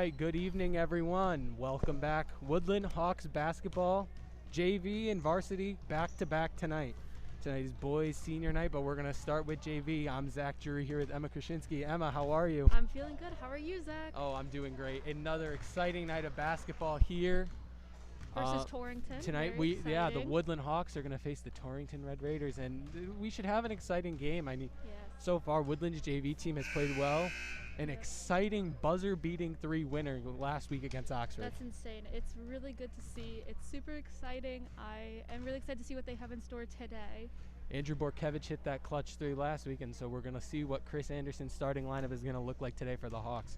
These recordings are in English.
right, good evening, everyone. Welcome back. Woodland Hawks basketball, JV and varsity back-to-back tonight. Tonight is boys senior night, but we're going to start with JV. I'm Zach Drury here with Emma Krasinski. Emma, how are you? I'm feeling good. How are you, Zach? Oh, I'm doing great. Another exciting night of basketball here. Versus Torrington. Tonight, the Woodland Hawks are going to face the Torrington Red Raiders, and we should have an exciting game. I mean, so far, Woodland's JV team has played well. An exciting buzzer-beating 3 winner last week against Oxford. That's insane. It's really good to see. It's super exciting. I am really excited to see what they have in store today. Andrew Borkevich hit that clutch 3 last week, and so we're going to see what Chris Anderson's starting lineup is going to look like today for the Hawks.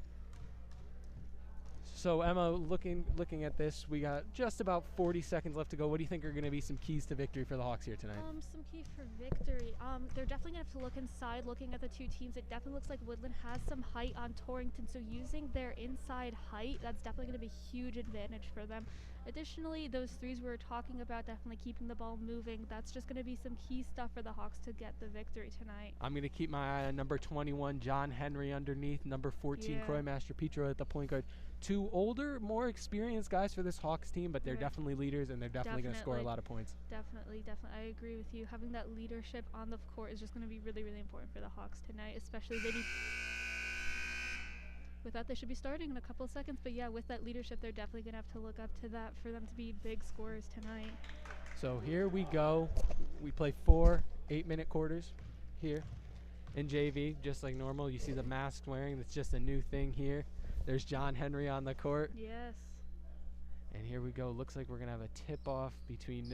So, Emma, looking at this, we got just about 40 seconds left to go. What do you think are going to be some keys to victory for the Hawks here tonight? Some key for victory. They're definitely going to have to look inside. Looking at the two teams, it definitely looks like Woodland has some height on Torrington, so using their inside height, that's definitely going to be a huge advantage for them. Additionally, those threes we were talking about, definitely keeping the ball moving, that's just going to be some key stuff for the Hawks to get the victory tonight. I'm going to keep my eye on number 21, John Henry underneath, number 14, Croy Master-Petro at the point guard. 2 older, more experienced guys for this Hawks team, but they're definitely leaders, and they're definitely going to score a lot of points. Definitely. I agree with you. Having that leadership on the court is just going to be really, really important for the Hawks tonight, especially with that, they should be starting in a couple of seconds. But yeah, with that leadership, they're definitely going to have to look up to that for them to be big scorers tonight. So here we go. We play 4 8-minute quarters here in JV, just like normal. You see the mask wearing. That's just a new thing here. There's John Henry on the court. Yes. And here we go. Looks like we're going to have a tip-off between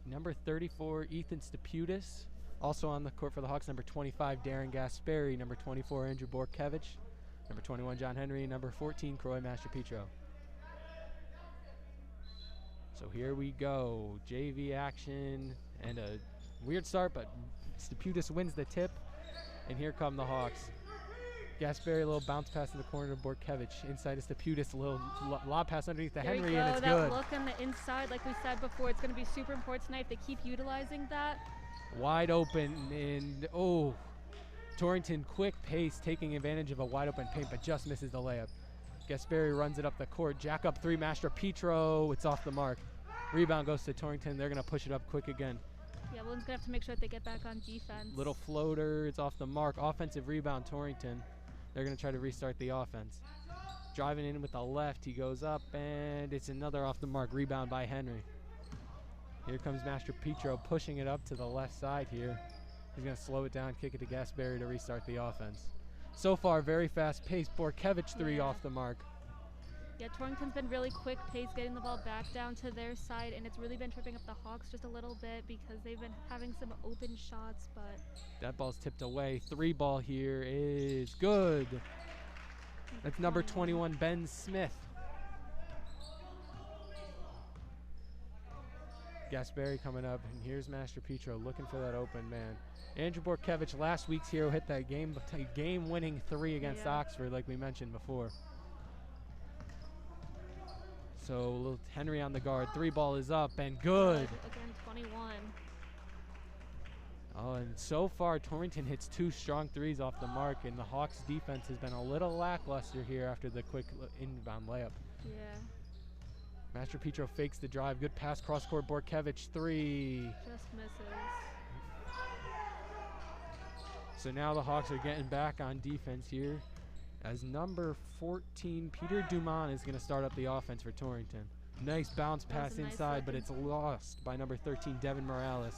number 34, Ethan Steputis. Also on the court for the Hawks, number 25, Darren Gasperi. Number 24, Andrew Borkevich. Number 21, John Henry. Number 14, Croy Master-Petro. So here we go. JV action and a weird start, but Steputis wins the tip. And here come the Hawks. Gasperi, a little bounce pass in the corner to Borkevich. Inside is Steputis, a little lob pass underneath to Henry, and it's good. That look on the inside, like we said before, it's going to be super important tonight if they keep utilizing that. Wide open, and Torrington, quick pace, taking advantage of a wide open paint, but just misses the layup. Gasperi runs it up the court. Jack up 3, Master-Petro. It's off the mark. Rebound goes to Torrington. They're going to push it up quick again. Yeah, Woodland's going to have to make sure that they get back on defense. Little floater. It's off the mark. Offensive rebound, Torrington. They're going to try to restart the offense. Driving in with the left. He goes up, and it's another off the mark. Rebound by Henry. Here comes Master-Petro pushing it up to the left side here. He's going to slow it down, kick it to Gasperi to restart the offense. So far, very fast pace. Borkevich 3 off the mark. Yeah, Torrington's been really quick pace getting the ball back down to their side, and it's really been tripping up the Hawks just a little bit because they've been having some open shots, but that ball's tipped away. 3 ball here is good. That's number 21, Ben Smith. Gasperi coming up, and here's Master-Petro looking for that open man. Andrew Borkevich, last week's hero, hit that game-winning 3 against Oxford, like we mentioned before. So little Henry on the guard. 3 ball is up and good. Again, 21. Oh, and so far Torrington hits 2 strong 3s off the mark, and the Hawks defense has been a little lackluster here after the quick inbound layup. Yeah. Master-Petro fakes the drive. Good pass, cross-court, Borkevich 3. Just misses. So now the Hawks are getting back on defense here as number 14, Peter Dumont, is going to start up the offense for Torrington. Nice bounce pass inside, but it's lost by number 13, Devin Morales.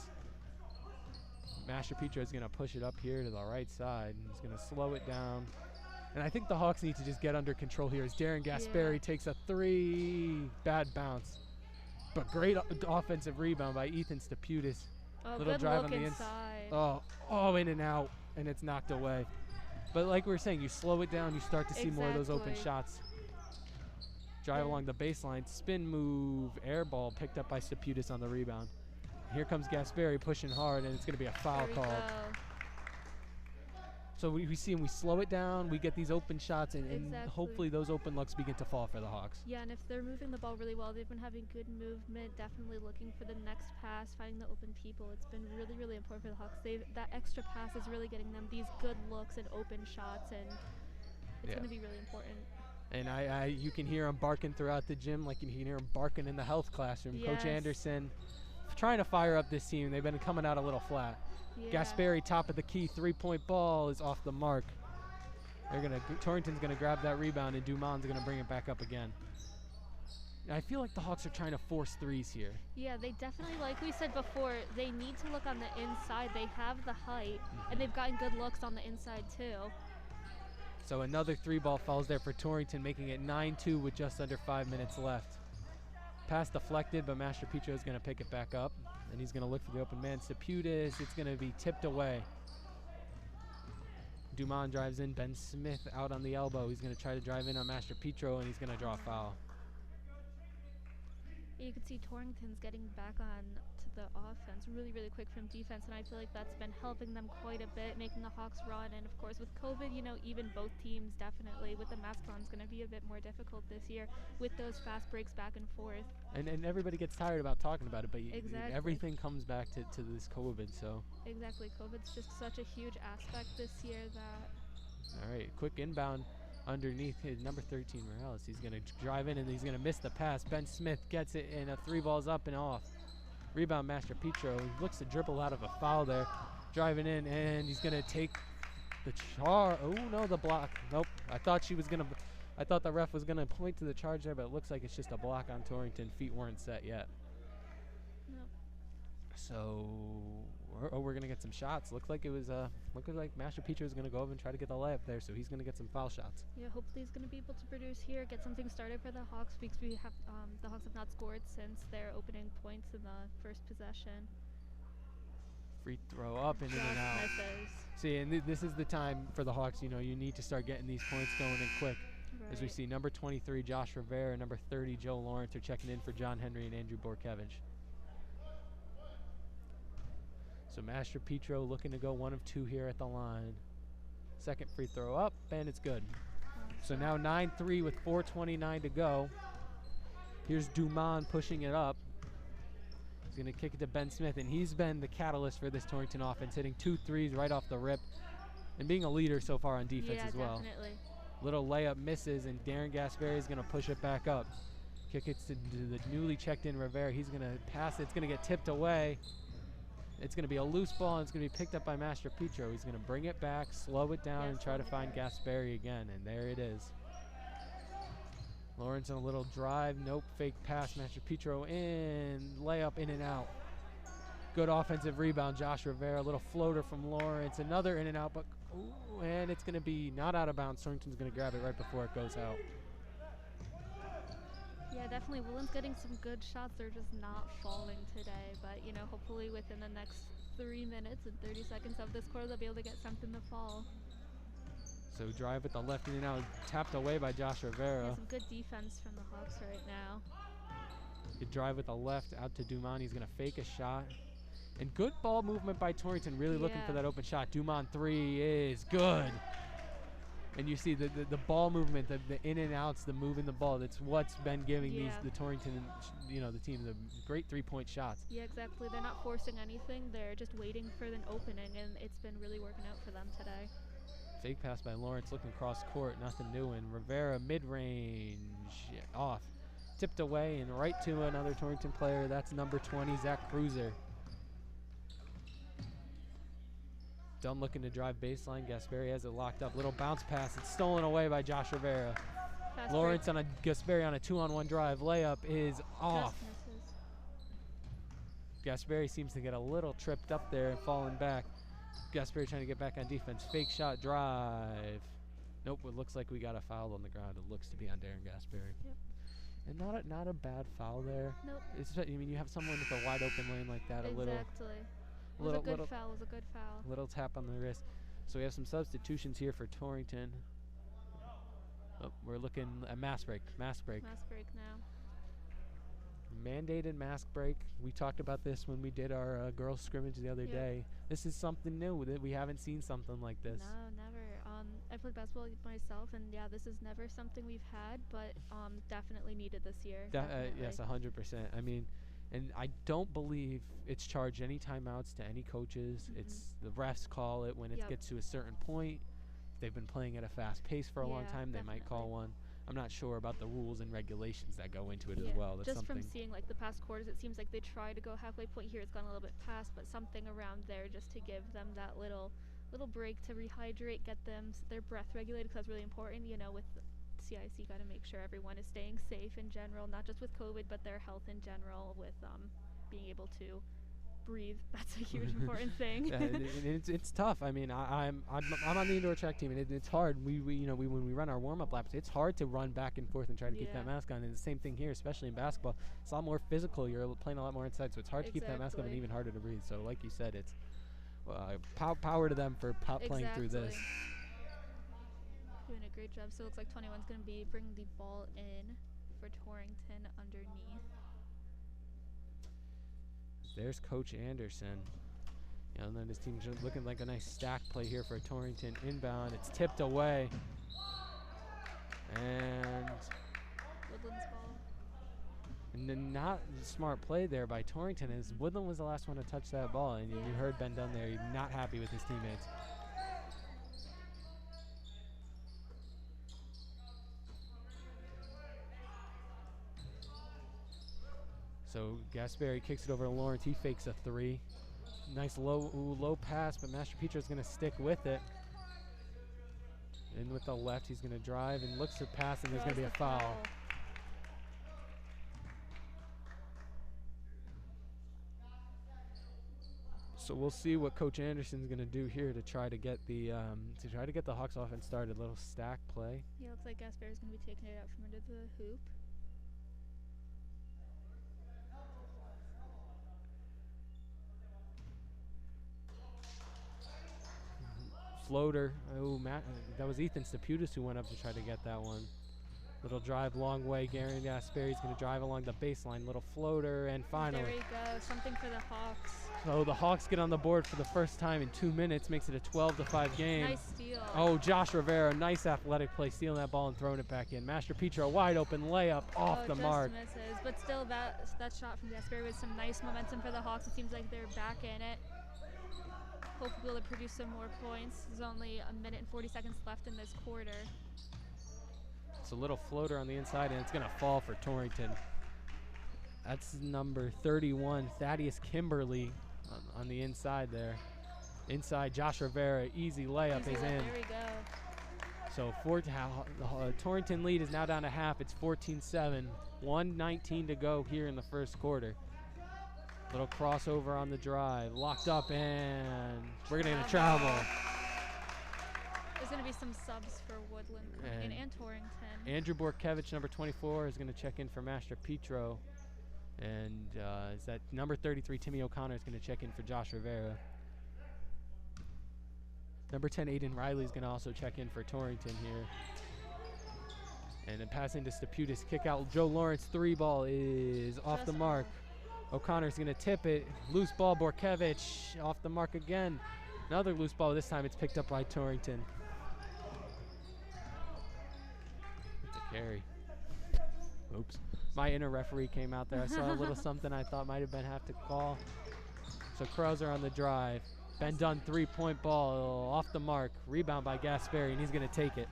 Master-Petro is going to push it up here to the right side, and he's going to slow it down. And I think the Hawks need to just get under control here as Darren Gasperi takes a 3. Bad bounce. But great offensive rebound by Ethan Steputis. Oh, little good drive look on the inside. Oh, in and out, and it's knocked away. But like we were saying, you slow it down, you start to see more of those open shots. Drive along the baseline, spin move, air ball picked up by Steputis on the rebound. Here comes Gasperi pushing hard, and it's going to be a foul call. So we see him, we slow it down, we get these open shots, and hopefully those open looks begin to fall for the Hawks. Yeah, and if they're moving the ball really well, they've been having good movement, definitely looking for the next pass, finding the open people. It's been really, really important for the Hawks. That extra pass is really getting them these good looks and open shots, and it's going to be really important. And you can hear him barking throughout the gym like you can hear him barking in the health classroom. Yes. Coach Anderson trying to fire up this team. They've been coming out a little flat. Yeah. Gasperi, top of the key, three-point ball is off the mark. Torrington's gonna grab that rebound, and Dumon's gonna bring it back up again. I feel like the Hawks are trying to force threes here. Yeah, they definitely, like we said before, they need to look on the inside. They have the height, and they've gotten good looks on the inside too. So another three ball falls there for Torrington, making it 9-2 with just under 5 minutes left. Pass deflected, but Master Petro is going to pick it back up, and he's going to look for the open man. Saputis, it's going to be tipped away. Dumont drives in. Ben Smith out on the elbow. He's going to try to drive in on Master Petro, and he's going to draw a foul. You can see Torrington's getting back on to the offense really, really quick from defense, and I feel like that's been helping them quite a bit, making the Hawks run. And of course, with COVID, you know, even both teams definitely with the mask on is going to be a bit more difficult this year with those fast breaks back and forth. And everybody gets tired about talking about it, but Exactly. everything comes back to this COVID. So Exactly, COVID's just such a huge aspect this year that. all right, quick inbound underneath his number 13 Morales. He's going to drive in and he's going to miss the pass. Ben Smith gets it, and a three ball's up and off. Rebound Master Petro. He looks to dribble out of a foul there. Driving in, and he's going to take the charge. Oh no, the block. Nope. I thought the ref was going to point to the charge there, but it looks like it's just a block on Torrington. Feet weren't set yet. Nope. So we're going to get some shots. Looked like Master Petro was going to go over and try to get the layup there, so he's going to get some foul shots. Yeah, hopefully he's going to be able to produce here, get something started for the Hawks, because the Hawks have not scored since their opening points in the first possession. Free throw up and in and out. Misses. See, and this is the time for the Hawks. You know, you need to start getting these points going in quick. Right. As we see number 23, Josh Rivera, number 30, Joe Lawrence are checking in for John Henry and Andrew Borkevich. So Master Petro looking to go 1 of 2 here at the line. Second free throw up, and it's good. So now 9-3 with 4:29 to go. Here's Dumont pushing it up. He's going to kick it to Ben Smith, and he's been the catalyst for this Torrington offense, hitting 2 threes right off the rip and being a leader so far on defense as well. Definitely. Little layup misses, and Darren Gasperi is going to push it back up. Kick it to the newly checked in Rivera. He's going to pass it. It's going to get tipped away. It's going to be a loose ball, and it's going to be picked up by Master Petro. He's going to bring it back, slow it down, and try to find Gasperi again, and there it is. Lawrence on a little drive. Nope, fake pass. Master Petro in. Layup in and out. Good offensive rebound. Josh Rivera, a little floater from Lawrence. Another in and out, but ooh, and it's going to be not out of bounds. Torrington's going to grab it right before it goes out. Yeah, definitely. Woodland's getting some good shots. They're just not falling today. But, you know, hopefully within the next 3 minutes and 30 seconds of this quarter, they'll be able to get something to fall. So drive with the left in and out. Tapped away by Josh Rivera. Yeah, some good defense from the Hawks right now. Good drive with the left out to Dumont. He's going to fake a shot. And good ball movement by Torrington. Really looking for that open shot. Dumont 3 is good. And you see the ball movement, the in and outs, the moving the ball. That's what's been giving the Torrington, the team the great 3-point shots. Yeah, exactly. They're not forcing anything. They're just waiting for an opening, and it's been really working out for them today. Fake pass by Lawrence, looking cross court, nothing doing. Rivera mid-range, off. Tipped away and right to another Torrington player. That's number 20, Zach Cruiser. Dunn looking to drive baseline. Gasperi has it locked up. Little bounce pass. It's stolen away by Josh Rivera. Lawrence on a Gasperi on a 2-on-1 drive. Layup is off. Gasperi seems to get a little tripped up there and falling back. Gasperi trying to get back on defense. Fake shot drive. Nope, it looks like we got a foul on the ground. It looks to be on Darren Gasperi. Yep. And not a bad foul there. Nope. You have someone with a wide open lane like that. Exactly. It was a good foul. It was a good foul. Little tap on the wrist. So we have some substitutions here for Torrington. Oh, we're looking at mask break. Mask break. Mask break now. Mandated mask break. We talked about this when we did our girls scrimmage the other day. This is something new. That we haven't seen something like this. No, never. I played basketball myself, and yeah, this is never something we've had, but definitely needed this year. Yes, 100%. I mean, and I don't believe it's charged any timeouts to any coaches. It's the refs call it when it gets to a certain point. If they've been playing at a fast pace for a long time, they might call one. I'm not sure about the rules and regulations that go into it as well. That's just something. from seeing like the past quarters, it seems like they try to go halfway point here. It's gone a little bit past, but something around there just to give them that little break to rehydrate, get them their breath regulated, because that's really important. You know, with CIC, got to make sure everyone is staying safe in general, not just with COVID, but their health in general, with being able to breathe. That's a huge important thing. Yeah, it's tough. I mean, I'm on the indoor track team, and it's hard. We when we run our warm-up laps, it's hard to run back and forth and try to keep that mask on. And the same thing here, especially in basketball. It's a lot more physical. You're playing a lot more inside, so it's hard to keep that mask on and even harder to breathe. So, like you said, it's power to them for playing through this. Doing a great job. So it looks like 21's going to be bringing the ball in for Torrington underneath. There's Coach Anderson. And then his team's looking like a nice stack play here for Torrington inbound. It's tipped away. And Woodland's ball. And then not smart play there by Torrington, as Woodland was the last one to touch that ball. And you heard Ben Dunn there, not happy with his teammates. So Gasperi kicks it over to Lawrence. He fakes a three. Nice low pass, but Master Petro's going to stick with it. In with the left, he's going to drive and looks to pass, and there's going to be a foul. So we'll see what Coach Anderson's going to do here to try to get the Hawks offense started. Little stack play. Yeah, looks like Gasperi's going to be taking it out from under the hoop. Floater. Oh, that was Ethan Steputis who went up to try to get that one. Little drive long way. Gary Gasperi's going to drive along the baseline. Little floater, and finally. There we go. Something for the Hawks. So the Hawks get on the board for the first time in 2 minutes. Makes it a 12-5 game. Nice steal. Oh, Josh Rivera. Nice athletic play. Stealing that ball and throwing it back in. Master Petro, wide open layup off the mark. Misses. But still, that shot from Gasperi was some nice momentum for the Hawks. It seems like they're back in it. Hopefully we'll be able to produce some more points. There's only a minute and 40 seconds left in this quarter. It's a little floater on the inside, and it's going to fall for Torrington. That's number 31, Thaddeus Kimberly, on the inside there. Inside, Josh Rivera, easy layup is in. There we go. So Torrington lead is now down to half. It's 14-7, 1:19 to go here in the first quarter. Little crossover on the drive, locked up, and we're going to travel. There's going to be some subs for Woodland and Torrington. Andrew Borkevich, number 24, is going to check in for Master Petro. And is that number 33, Timmy O'Connor, is going to check in for Josh Rivera. Number 10, Aiden Riley, is going to also check in for Torrington here. And then passing to Steputis, kick out. Joe Lawrence, three ball is off the mark. O'Connor's going to tip it. Loose ball, Borkevich off the mark again. Another loose ball. This time it's picked up by Torrington. It's a carry. Oops. My inner referee came out there. I saw a little something I thought might have been have to call. So Krauser on the drive. Ben Dunn, three-point ball off the mark. Rebound by Gasperi, and he's going to take it.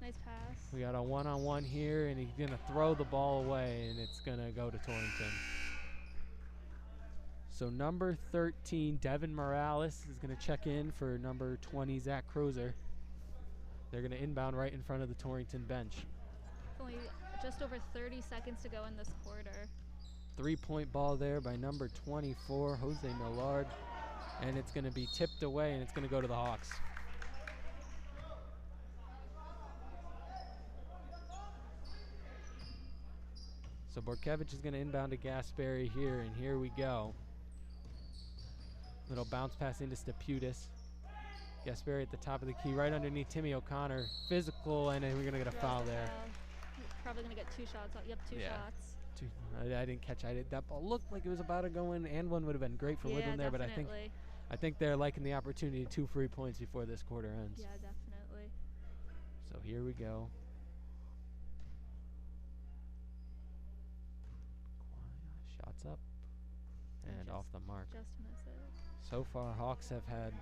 Nice pass. We got a one-on-one here, and he's going to throw the ball away, and it's going to go to Torrington. So number 13, Devin Morales, is going to check in for number 20, Zach Krauser. They're going to inbound right in front of the Torrington bench. Only just over 30 seconds to go in this quarter. Three-point ball there by number 24, Jose Millard. And it's going to be tipped away, and it's going to go to the Hawks. So Borkevich is going to inbound to Gasperi here, and here we go. Little bounce pass into Steputis. Gasperi at the top of the key, right underneath Timmy O'Connor. Physical, and then we're going to get a foul there. Probably going to get two shots. Yep, two shots. I didn't catch. That ball looked like it was about to go in, and one would have been great for Woodland there, but I think they're liking the opportunity. 2 free points before this quarter ends. Yeah, definitely. So here we go. Shots up and off the mark. Just misses. So far, Hawks have had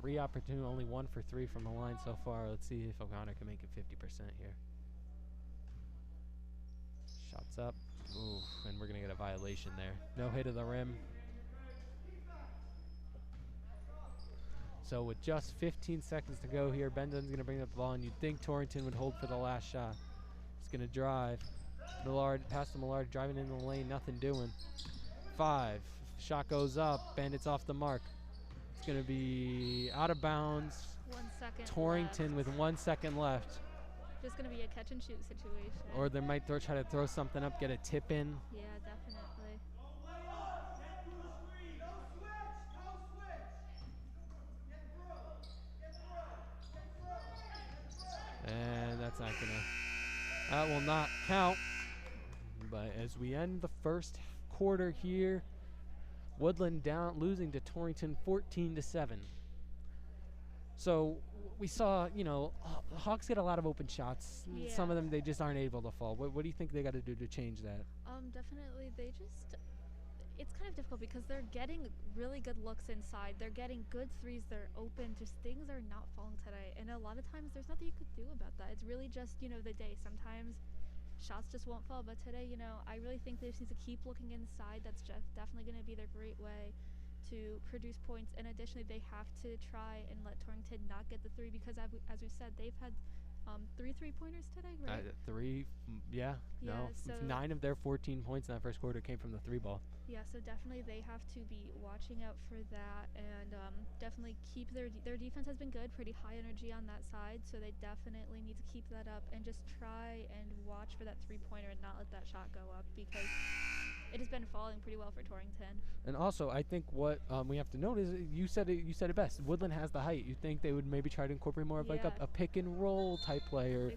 3 opportunities, only 1 for 3 from the line so far. Let's see if O'Connor can make it 50% here. Shots up. Ooh, and we're going to get a violation there. No hit of the rim. So with just 15 seconds to go here, Bendon's going to bring up the ball, and you'd think Torrington would hold for the last shot. He's going to drive. Millard, pass to Millard, driving in the lane, nothing doing. 5. Shot goes up, and it's off the mark. It's going to be out of bounds. 1 second Torrington left. with 1 second left. Just going to be a catch and shoot situation. Or they might try to throw something up, get a tip in. Yeah, definitely. And that will not count. But as we end the first quarter here, Woodland down, losing to Torrington 14-7. So we saw, the Hawks get a lot of open shots. Yeah. Some of them they just aren't able to fall. What do you think they got to do to change that? Definitely it's kind of difficult because they're getting really good looks inside. They're getting good threes. They're open. Just things are not falling today. And a lot of times there's nothing you could do about that. It's really just, the day. Sometimes shots just won't fall. But today, I really think they just need to keep looking inside. That's just definitely going to be their great way to produce points. And additionally, they have to try and let Torrington not get the three because, as we said, they've had 3 3-pointers today, right? 3, yeah. No. So 9 of their 14 points in that first quarter came from the 3 ball. Yeah, so definitely they have to be watching out for that and definitely keep their defense has been good, pretty high energy on that side, so they definitely need to keep that up and just try and watch for that 3-pointer and not let that shot go up because it has been falling pretty well for Torrington. And also, I think what we have to note is you said it best. Woodland has the height. You think they would maybe try to incorporate more of like a pick and roll type play, or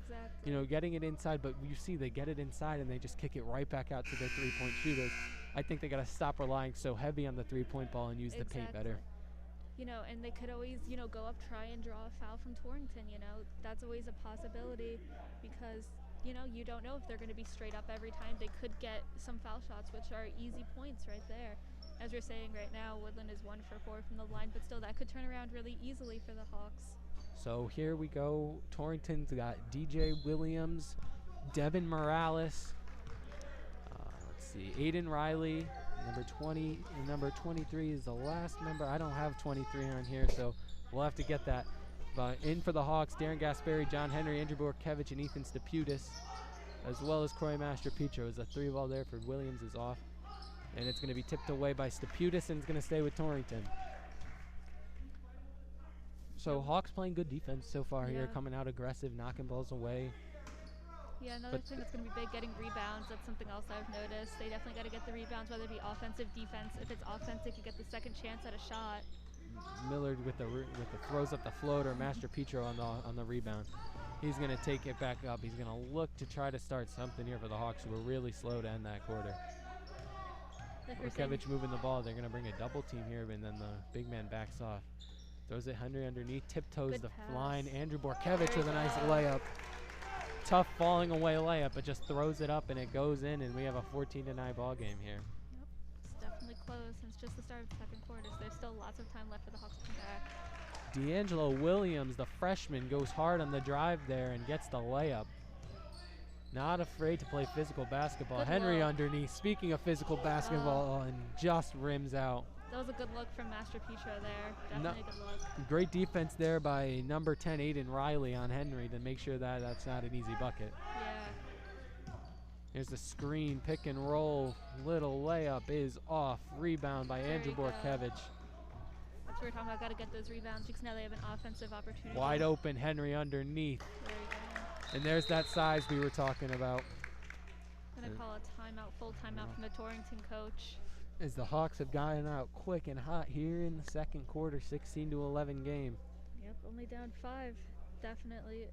getting it inside. But you see, they get it inside and they just kick it right back out to their 3-point shooters. I think they got to stop relying so heavy on the 3-point ball and use the paint better. And they could always, go up, try and draw a foul from Torrington. That's always a possibility because. You don't know if they're going to be straight up every time. They could get some foul shots, which are easy points right there. As you're saying right now, Woodland is 1 for 4 from the line, but still that could turn around really easily for the Hawks. So here we go. Torrington's got DJ Williams, Devin Morales, let's see, Aiden Riley, number 20, and number 23 is the last number. I don't have 23 on here, so we'll have to get that. But in for the Hawks, Darren Gasperi, John Henry, Andrew Borkevich, and Ethan Stapudis, as well as Croy Master-Petro. As a 3-ball there for Williams is off. And it's going to be tipped away by Stapudis, and it's going to stay with Torrington. So Hawks playing good defense so far here, coming out aggressive, knocking balls away. Yeah, another thing that's going to be big, getting rebounds. That's something else I've noticed. They definitely got to get the rebounds, whether it be offensive, defense. If it's offensive, you get the second chance at a shot. Millard with the throws up the floater. Master-Petro on the rebound. He's going to take it back up. He's going to look to try to start something here for the Hawks, who were really slow to end that quarter. Borkevich moving the ball. They're going to bring a double team here, and then the big man backs off. Throws it Henry underneath, tiptoes the line. Andrew Borkevich with a nice layup. Tough falling away layup, but just throws it up and it goes in, and we have a 14-9 ball game here. Yep, it's definitely close, and it's just the start of the second quarter, so there's still lots of time left for the Hawks to come back. D'Angelo Williams, the freshman, goes hard on the drive there and gets the layup. Not afraid to play physical basketball. Good Henry look. underneath. Speaking of physical basketball, and just rims out. That was a good look from Master-Petro there. Definitely a good look. Great defense there by number 10, Aiden Riley, on Henry to make sure that that's not an easy bucket. Yeah. Here's the screen, pick and roll. Little layup is off. Rebound by Andrew Borkevich. That's what we're talking about. Got to get those rebounds because now they have an offensive opportunity. Wide open, Henry underneath. There you go. And there's that size we were talking about. Gonna call a timeout, full timeout from the Torrington coach. As the Hawks have gotten out quick and hot here in the second quarter, 16-11 game. Yep, only down 5. Definitely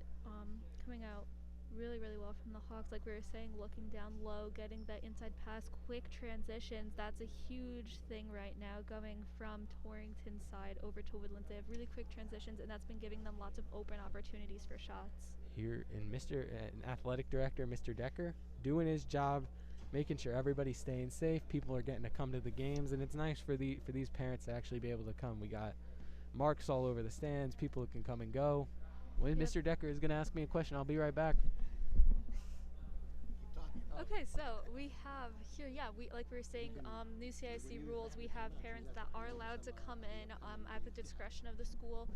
coming out really, really well from the Hawks. Like we were saying, looking down low, getting that inside pass, quick transitions. That's a huge thing right now, going from Torrington's side over to Woodland. They have really quick transitions, and that's been giving them lots of open opportunities for shots. Here in athletic director, Mr. Decker, doing his job, making sure everybody's staying safe. People are getting to come to the games, and it's nice for these parents to actually be able to come. We got marks all over the stands, people who can come and go. When Mr. Decker is going to ask me a question, I'll be right back. Okay, so we have here, yeah, we like we were saying, new CIC rules. We have parents that are allowed to come in at the discretion of the school,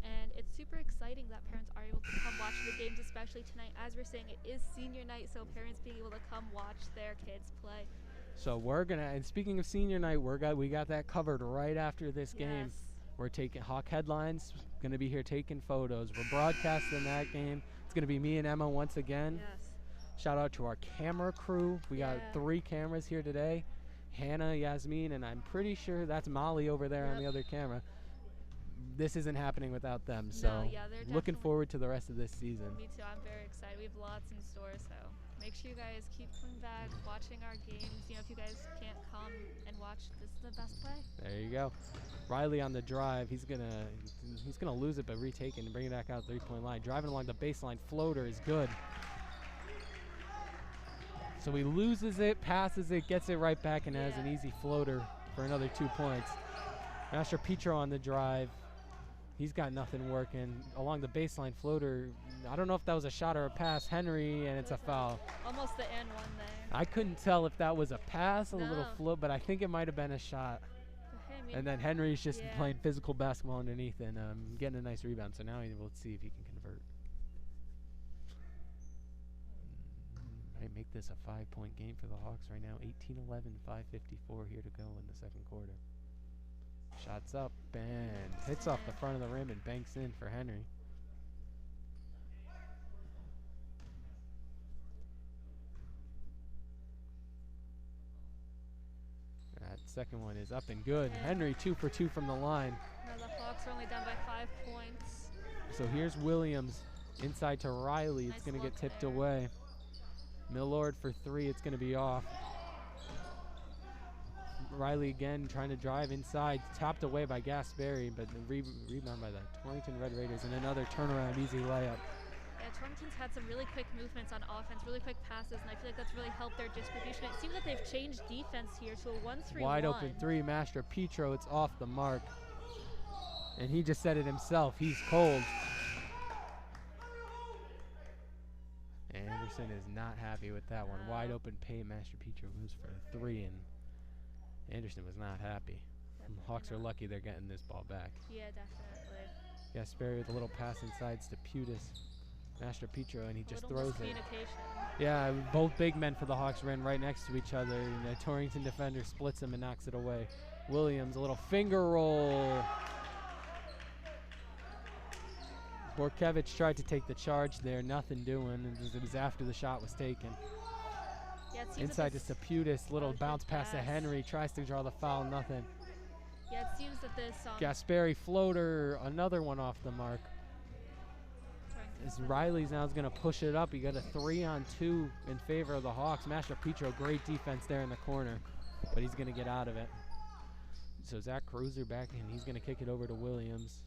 and it's super exciting that parents are able to come watch the games, especially tonight. As we're saying, it is senior night, so parents being able to come watch their kids play. So we're gonna. And speaking of senior night, we got that covered right after this game. Yes. We're taking Hawk Headlines. Gonna be here taking photos. We're broadcasting that game. It's gonna be me and Emma once again. Yes. Shout out to our camera crew. We got 3 cameras here today. Hannah, Yasmin, and I'm pretty sure that's Molly over there on the other camera. This isn't happening without them. So No, yeah, they're looking definitely- forward to the rest of this season. Me too. I'm very excited. We have lots in store, so make sure you guys keep coming back, watching our games. You know, if you guys can't come and watch, this is the best way. There you go. Riley on the drive. He's gonna lose it, but retake it and bring it back out 3-point line. Driving along the baseline, floater is good. So he loses it, passes it, gets it right back, and has an easy floater for another 2 points. Master Petro on the drive. He's got nothing working. Along the baseline floater, I don't know if that was a shot or a pass. Henry, and it's a foul. Almost the end one there. I couldn't tell if that was a pass, a little No. float, but I think it might have been a shot. Hey, I mean, And then Henry's just Yeah. playing physical basketball underneath and getting a nice rebound. So now we'll see if he can convert. Might make this a 5-point game for the Hawks right now. 18-11, 5:54 here to go in the second quarter. Shots up and hits off the front of the rim and banks in for Henry. That second one is up and good. Henry 2 for 2 from the line. now the Hawks are only down by 5 points. So here's Williams inside to Riley. It's Nice going to get look tipped there. away. Millard for 3. It's going to be off. Riley again trying to drive inside. Tapped away by Gasberry, but the rebound by the Torrington Red Raiders. And another turnaround easy layup. Yeah, Torrington's had some really quick movements on offense, really quick passes, and I feel like that's really helped their distribution. It seems like they've changed defense here to a 1-3-1. Wide open 3. Master Petro. It's off the mark. And he just said it himself. He's cold. Anderson is not happy with that one. Wide open paint. Master Petro goes for a 3, and Anderson was not happy. Hawks are lucky they're getting this ball back. Yeah, definitely. Gasperry with a little pass inside Steputis. Master Petro, and he just Little throws it. miscommunication. Yeah, both big men for the Hawks ran right next to each other, and the Torrington defender splits him and knocks it away. Williams, a little finger roll. Borkevich tried to take the charge there, nothing doing. It was after the shot was taken. Yeah, it seems Inside to that this, Steputis, little good bounce pass to pass. Henry, tries to draw the foul, nothing. yeah, it seems that this Gasperry floater, another one off the mark. As Riley's now is going to push it up. He got a 3-on-2 in favor of the Hawks. Master Petro, great defense there in the corner, but he's going to get out of it. So Zach Cruiser back, and he's going to kick it over to Williams.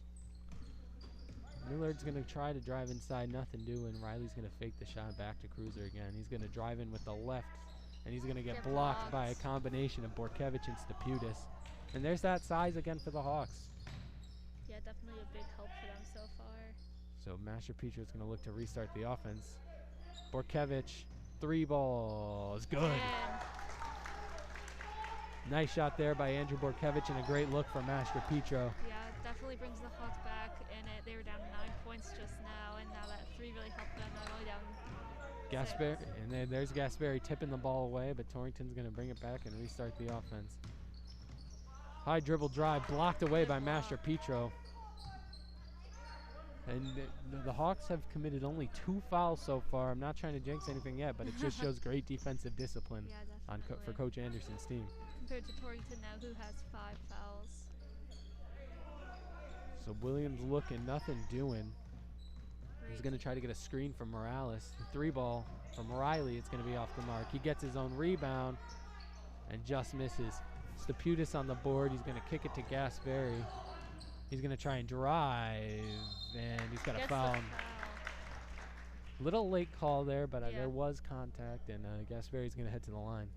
Millard's going to try to drive inside, nothing doing. Riley's going to fake the shot back to Cruiser again. He's going to drive in with the left, and he's going to get blocked by a combination of Borkevich and Steputis. And there's that size again for the Hawks. Yeah, definitely a big help for them so far. So Master Petro is going to look to restart the offense. Borkevich, 3 balls, good. And Nice shot there by Andrew Borkevich and a great look from Master Petro. yeah, definitely brings the Hawks back in it. They were down 9 points just now, and now that 3 really helped them. Not only down Gasperry, and then there's Gasperry tipping the ball away, but Torrington's going to bring it back and restart the offense. High dribble drive, blocked away by Master Petro. And the Hawks have committed only 2 fouls so far. I'm not trying to jinx anything yet, but it just shows great defensive discipline yeah, on definitely. for Coach Anderson's team. Compared to Torrington now, who has 5 fouls. So Williams looking, nothing doing. He's going to try to get a screen from Morales. 3 ball from Riley. It's going to be off the mark. He gets his own rebound and just misses. Steputis on the board. He's going to kick it to Gasperry. He's going to try and drive, and he's got a Gets foul. the foul. Little late call there, but Yeah. there was contact, and Gasperry's going to head to the line.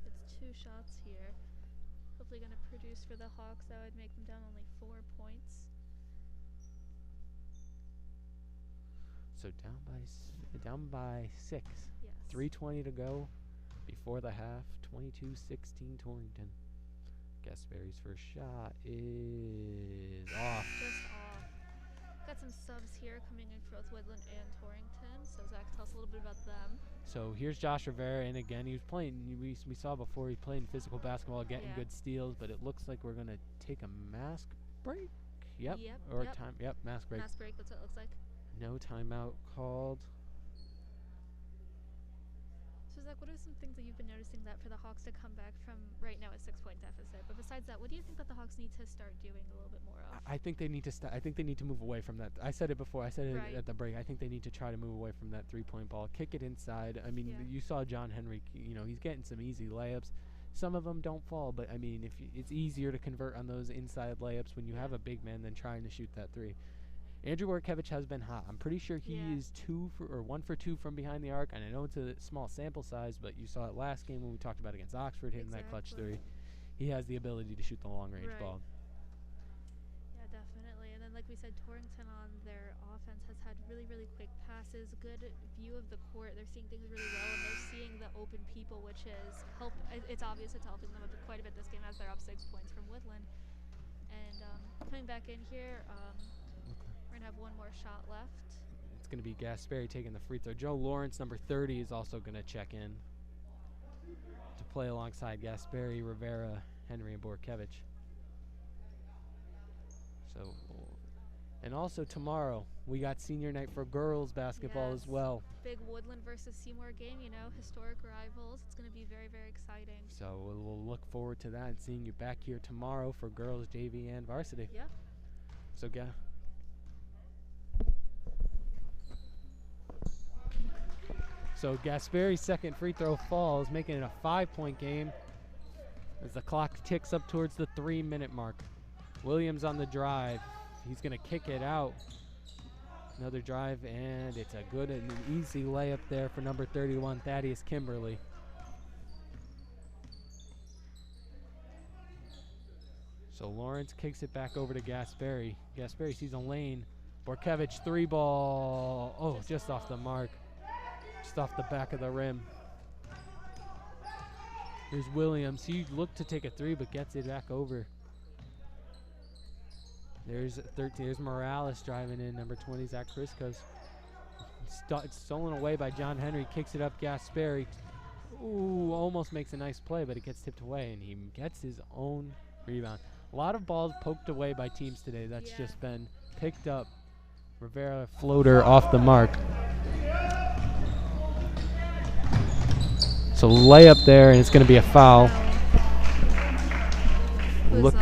It's 2 shots here. Hopefully going to produce for the Hawks. That would make them down only 4 points. So down by 6. Yes. 3:20 to go. before the half. 22-16 Torrington. Gasperry's first shot is off. Just off. Got some subs here coming in for both Woodland and Torrington. So Zach, tell us a little bit about them. So here's Josh Rivera, and again, he was playing, we saw before, he played physical basketball, getting good steals, but it looks like we're going to take a mask break. Yep. Mask break. Mask break, that's what it looks like. No timeout called. So Zach, what are some things that you've been noticing that for the Hawks to come back from right now a 6-point deficit? But besides that, what do you think that the Hawks need to start doing a little bit more of? I think they need to I think they need to move away from that. I said it before. I said it at the break. I think they need to try to move away from that 3-point ball. Kick it inside. I mean, you saw John Henry. You know, he's getting some easy layups. Some of them don't fall, but I mean, it's easier to convert on those inside layups when you have a big man than trying to shoot that 3. Andrew Borkevich has been hot. I'm pretty sure he is 1 for 2 from behind the arc, and I know it's a small sample size, but you saw it last game when we talked about against Oxford, hitting that clutch 3. He has the ability to shoot the long-range ball. Yeah, definitely. And then, like we said, Torrington on their offense has had really, really quick passes, good view of the court. They're seeing things really well, and they're seeing the open people, which is it's obvious it's helping them quite a bit this game as they're up 6 points from Woodland. And coming back in here, we're going to have one more shot left. It's going to be Gasperry taking the free throw. Joe Lawrence, number 30, is also going to check in to play alongside Gasperry, Rivera, Henry, and Borkevich. So, and also tomorrow, we got senior night for girls basketball as well. Big Woodland versus Seymour game, you know, historic rivals. It's going to be very, very exciting. So we'll look forward to that and seeing you back here tomorrow for girls, JV, and varsity. Yep. So, So Gasperry's second free throw falls, making it a 5-point game as the clock ticks up towards the 3-minute mark. Williams on the drive. He's going to kick it out. Another drive, and it's a good and an easy layup there for number 31, Thaddeus Kimberly. So Lawrence kicks it back over to Gasperry. Gasperry sees a lane. Borkevich 3-ball. Oh, just off the mark. Just off the back of the rim. Here's Williams. He looked to take a 3, but gets it back over. There's 13. There's Morales driving in. Number 20, Zach Criscos. It's stolen away by John Henry. Kicks it up, Gasperry. Ooh, almost makes a nice play, but it gets tipped away, and he gets his own rebound. A lot of balls poked away by teams today. That's just been picked up. Rivera floater off the mark. So layup there, and it's going to be a foul. Look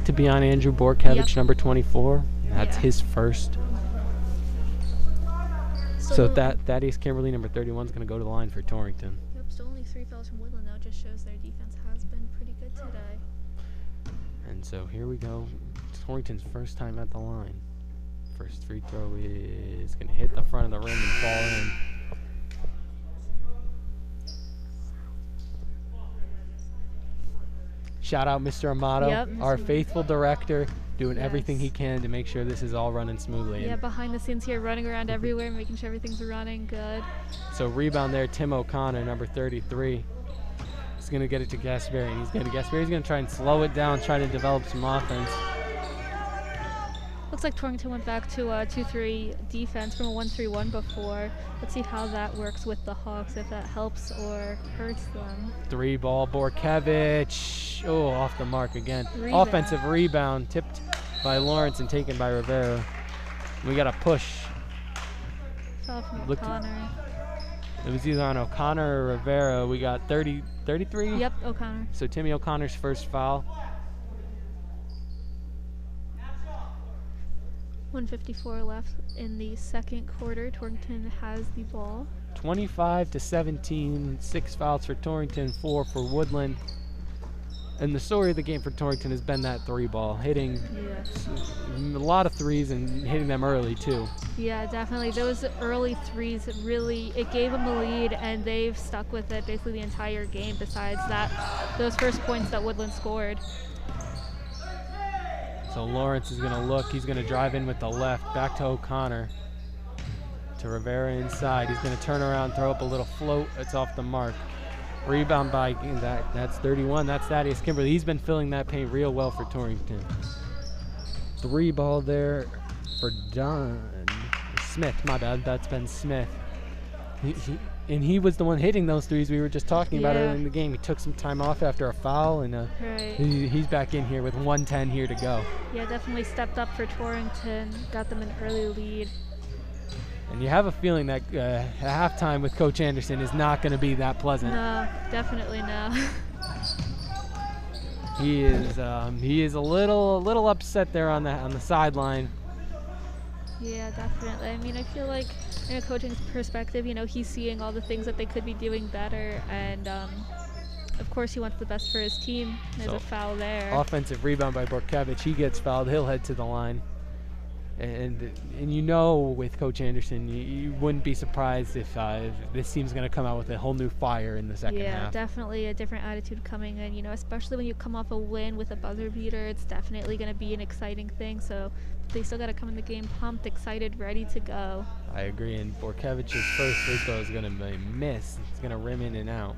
to be on Andrew Borkevich, number 24. That's his first. So Thaddeus Kimberly, number 31, is going to go to the line for Torrington. Yep, still only 3 fouls from Woodland, though. Just shows their defense has been pretty good today. And so here we go. Torrington's first time at the line. First free throw is going to hit the front of the rim and fall in. Shout out Mr. Amato, our faithful director, doing everything he can to make sure this is all running smoothly. Yeah, behind the scenes here, running around everywhere, making sure everything's running good. So rebound there, Tim O'Connor, number 33. He's going to get it to Gasperry. Gasperry's going to try and slow it down, try to develop some offense. Looks like Torrington went back to a 2-3 defense from a 1-3-1 before. Let's see how that works with the Hawks, if that helps or hurts them. 3-ball, Borkevich. Oh, off the mark again. Offensive rebound, tipped by Lawrence and taken by Rivera. We got a push. Foul from O'Connor. It was either on O'Connor or Rivera. We got 33? Yep, O'Connor. So Timmy O'Connor's first foul. 1:54 left in the second quarter. Torrington has the ball. 25-17, 6 fouls for Torrington, 4 for Woodland. And the story of the game for Torrington has been that 3-ball, hitting a lot of threes and hitting them early too. Yeah, definitely. Those early threes really, it gave them a lead, and they've stuck with it basically the entire game besides those first points that Woodland scored. So Lawrence is going to look. He's going to drive in with the left. Back to O'Connor. to Rivera inside. He's going to turn around, throw up a little float. It's off the mark. Rebound by that's 31. That's Thaddeus Kimberly. He's been filling that paint real well for Torrington. 3 ball there for Smith. My bad. That's Ben Smith. He was the one hitting those threes we were just talking about earlier in the game. He took some time off after a foul, and he's back in here with 1:10 here to go. Yeah, definitely stepped up for Torrington. Got them an early lead. And you have a feeling that halftime with Coach Anderson is not going to be that pleasant. No, definitely no. He is a little upset there on the sideline. Yeah, definitely. I mean, I feel like in a coaching perspective, you know, he's seeing all the things that they could be doing better, and of course he wants the best for his team. There's a foul there. Offensive rebound by Borkevich. He gets fouled. He'll head to the line. And you know, with Coach Anderson, you wouldn't be surprised if this team's going to come out with a whole new fire in the second half. Yeah, definitely a different attitude coming in. You know, especially when you come off a win with a buzzer beater, it's definitely going to be an exciting thing. So they still got to come in the game pumped, excited, ready to go. I agree. And Borkevich's first free throw is going to be missed. It's going to rim in and out.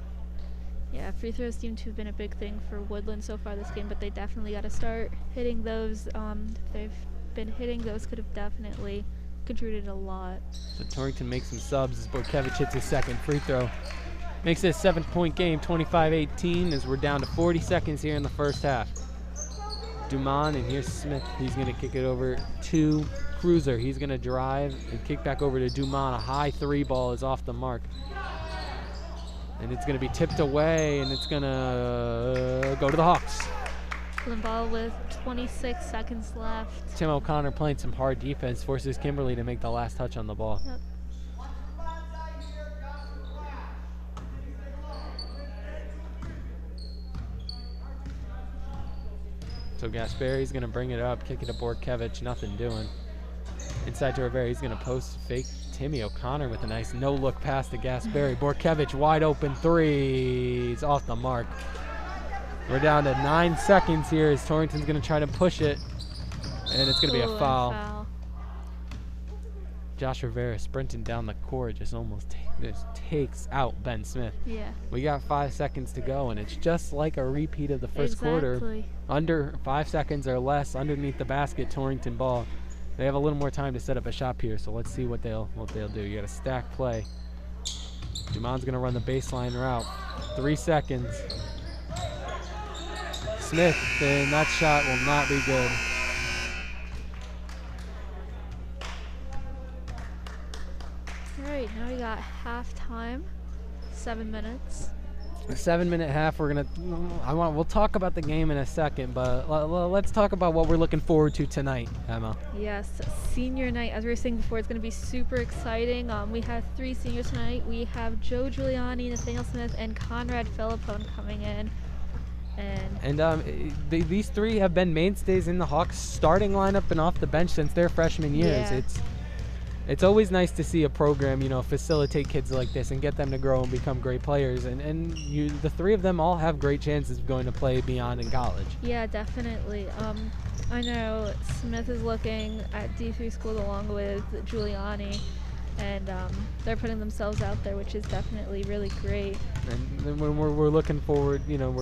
Yeah, free throws seem to have been a big thing for Woodland so far this game, but they definitely got to start hitting those. They've been hitting those, could have definitely contributed a lot. So Torrington makes some subs as Borkevich hits his second free throw. Makes it a 7-point game, 25-18, as we're down to 40 seconds here in the first half. Dumont, and here's Smith. He's going to kick it over to Cruiser. He's going to drive and kick back over to Dumont. A high 3 ball is off the mark. And it's going to be tipped away, and it's going to go to the Hawks. Ball with 26 seconds left. Tim O'Connor playing some hard defense, forces Kimberly to make the last touch on the ball. Yep. So Gaspari's going to bring it up, kick it to Borkevich, nothing doing. Inside to Rivera, he's going to post fake Timmy O'Connor with a nice no-look pass to Gaspari. Borkevich wide open 3. He's off the mark. We're down to 9 seconds here as Torrington's going to try to push it, and it's going to be a foul. Josh Rivera sprinting down the court just almost takes out Ben Smith. Yeah. We got 5 seconds to go, and it's just like a repeat of the first quarter. Under 5 seconds or less underneath the basket, Torrington ball. They have a little more time to set up a shot here, so let's see what they'll do. You got a stack play. Dumont's going to run the baseline route. 3 seconds. Smith, and that shot will not be good. All right, now we got halftime. 7 minutes. A 7-minute half. We'll talk about the game in a second, but let's talk about what we're looking forward to tonight, Emma. Yes, senior night. As we were saying before, it's going to be super exciting. We have 3 seniors tonight. We have Joe Giuliani, Nathaniel Smith, and Conrad Philippone coming in. These 3 have been mainstays in the Hawks starting lineup and off the bench since their freshman years. Yeah. It's always nice to see a program, you know, facilitate kids like this and get them to grow and become great players. And the 3 of them all have great chances of going to play beyond in college. Yeah, definitely. I know Smith is looking at D3 school along with Giuliani, and they're putting themselves out there, which is definitely really great. And when we're looking forward, you know,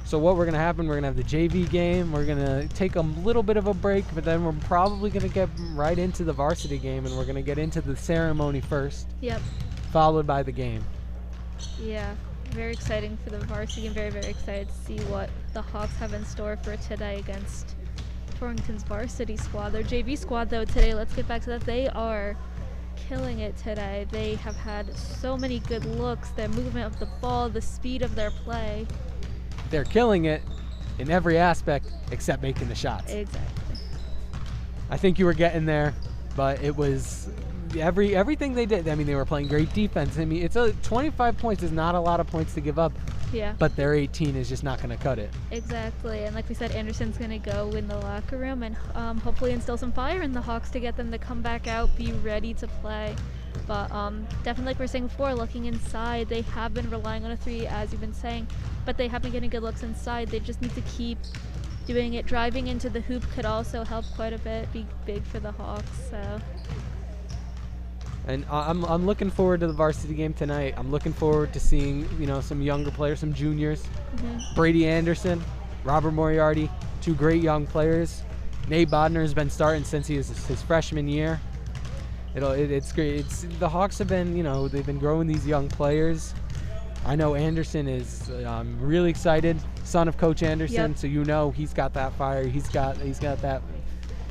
so what we're going to happen, we're going to have the JV game. We're going to take a little bit of a break, but then we're probably going to get right into the varsity game, and we're going to get into the ceremony first. Yep. Followed by the game. Yeah, very exciting for the varsity, and very, very excited to see what the Hawks have in store for today against Torrington's varsity squad. Their JV squad, though, today, let's get back to that. They are killing it today. They have had so many good looks. Their movement of the ball, the speed of their play. They're killing it in every aspect except making the shots. Exactly. I think you were getting there, but it was everything they did. I mean, they were playing great defense. I mean, 25 points is not a lot of points to give up. Yeah. But their 18 is just not going to cut it. Exactly. And like we said, Anderson's going to go in the locker room and hopefully instill some fire in the Hawks to get them to come back out, be ready to play. But definitely, like we were saying before, looking inside, they have been relying on a 3, as you've been saying, but they have been getting good looks inside. They just need to keep doing it. Driving into the hoop could also help quite a bit, be big for the Hawks. So And I'm looking forward to the varsity game tonight. I'm looking forward to seeing, some younger players, some juniors. Brady Anderson, Robert Moriarty, two great young players. Nate Bodner has been starting since he was his freshman year. It's great. The Hawks have been, they've been growing these young players. I know Anderson is really excited, son of Coach Anderson, so he's got that fire. He's got that.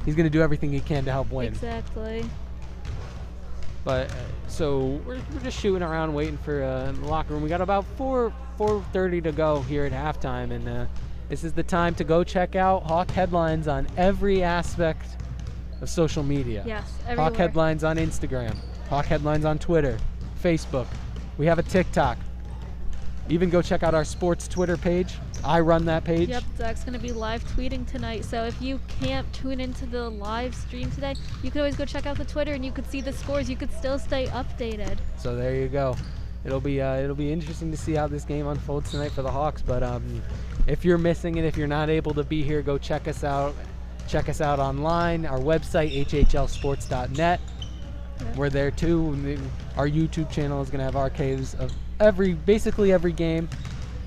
He's going to do everything he can to help win. Exactly. But so we're just shooting around waiting for the locker room. We got about 4:30 to go here at halftime, and this is the time to go check out Hawk Headlines on every aspect of social media. Yes, everywhere. Hawk Headlines on Instagram, Hawk Headlines on Twitter, Facebook. We have a TikTok. Even go check out our sports Twitter page. I run that page. Yep, Zach's going to be live tweeting tonight. So if you can't tune into the live stream today, you can always go check out the Twitter and you could see the scores. You could still stay updated. So there you go. It'll be interesting to see how this game unfolds tonight for the Hawks. But if you're missing it, if you're not able to be here, go check us out. Check us out online. Our website, hhlsports.net. Yep. We're there too. Our YouTube channel is going to have archives of basically every game,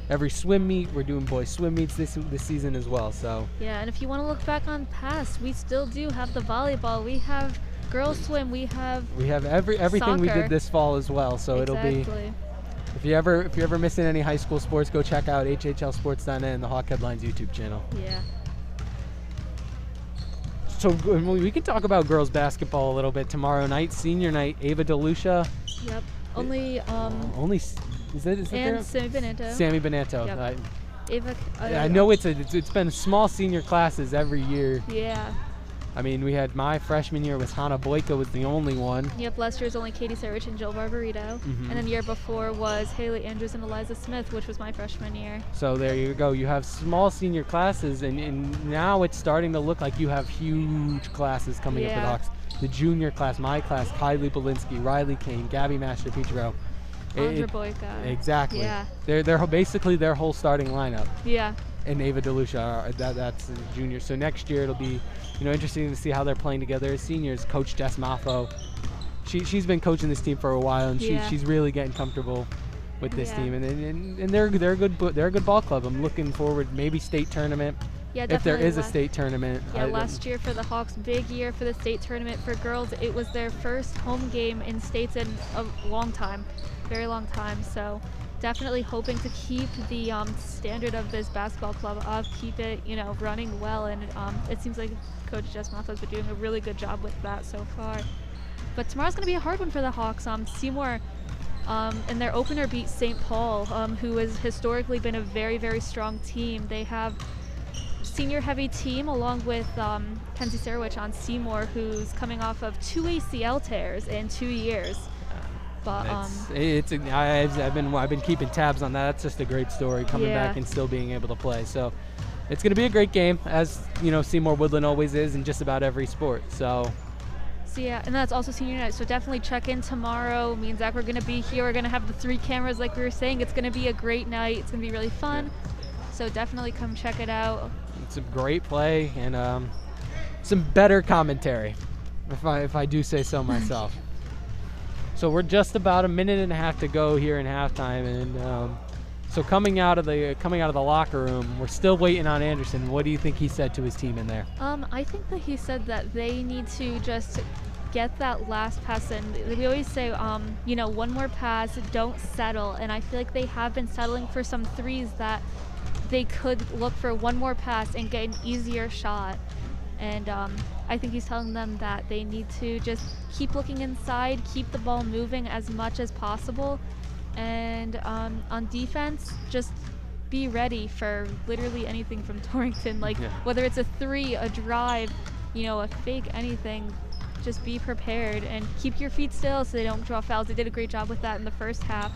every swim meet. We're doing boys swim meets this season as well. So yeah, and if you want to look back on past, we still do have the volleyball. We have girls swim. We have everything soccer. We did this fall as well. So exactly. It'll be. If you're ever missing any high school sports, go check out hhlsports.net and the Hawk Headlines YouTube channel. Yeah. So we can talk about girls basketball a little bit tomorrow night, senior night. Ava DeLucia. Yep. Only is it and Sammy Benanto. Sammy Benanto. Yep. Ava. I know it's been small senior classes every year. Yeah. I mean, we had my freshman year was Hannah Boyka was the only one. Yep, last year was only Katie Sarich and Jill Barbarito. And then the year before was Haley Andrews and Eliza Smith, which was my freshman year. So there you go. You have small senior classes, and now it's starting to look like you have huge classes coming up for the Hawks. The junior class, my class, Kylie Belinsky, Riley Kane, Gabby Master-Petro. Andra Boyka. Exactly. Yeah. They're basically their whole starting lineup. Yeah. And Ava DeLucia, that's the junior. So next year it'll be, interesting to see how they're playing together as seniors. Coach Jess Maffo, she's been coaching this team for a while, and she's really getting comfortable with this team. And they're a good ball club. I'm looking forward maybe state tournament. Yeah, if there is a state tournament. Yeah, last year for the Hawks, big year for the state tournament for girls. It was their first home game in states in a long time, very long time. So definitely hoping to keep the standard of this basketball club up, keep it, running well. And it seems like Coach Jess Mathos been doing a really good job with that so far. But tomorrow's going to be a hard one for the Hawks. Seymour, in their opener, beat St. Paul, who has historically been a very, very strong team. They have senior heavy team along with Kenzie Sarowich on Seymour, who's coming off of 2 ACL tears in 2 years. But I've been keeping tabs on that. That's just a great story, coming back and still being able to play. So it's going to be a great game, as Seymour Woodland always is in just about every sport. So yeah, and that's also senior night. So definitely check in tomorrow. Me and Zach, we're going to be here. We're going to have the 3 cameras, like we were saying. It's going to be a great night. It's going to be really fun. So definitely come check it out. It's a great play and some better commentary, if I do say so myself. So we're just about a minute and a half to go here in halftime, and so coming out of the locker room, we're still waiting on Anderson. What do you think he said to his team in there? I think that he said that they need to just get that last pass in. We always say, one more pass, don't settle, and I feel like they have been settling for some threes that they could look for one more pass and get an easier shot. And I think he's telling them that they need to just keep looking inside, keep the ball moving as much as possible, and on defense, just be ready for literally anything from Torrington. Whether it's a 3, a drive, a fake, anything, just be prepared and keep your feet still so they don't draw fouls. They did a great job with that in the first half,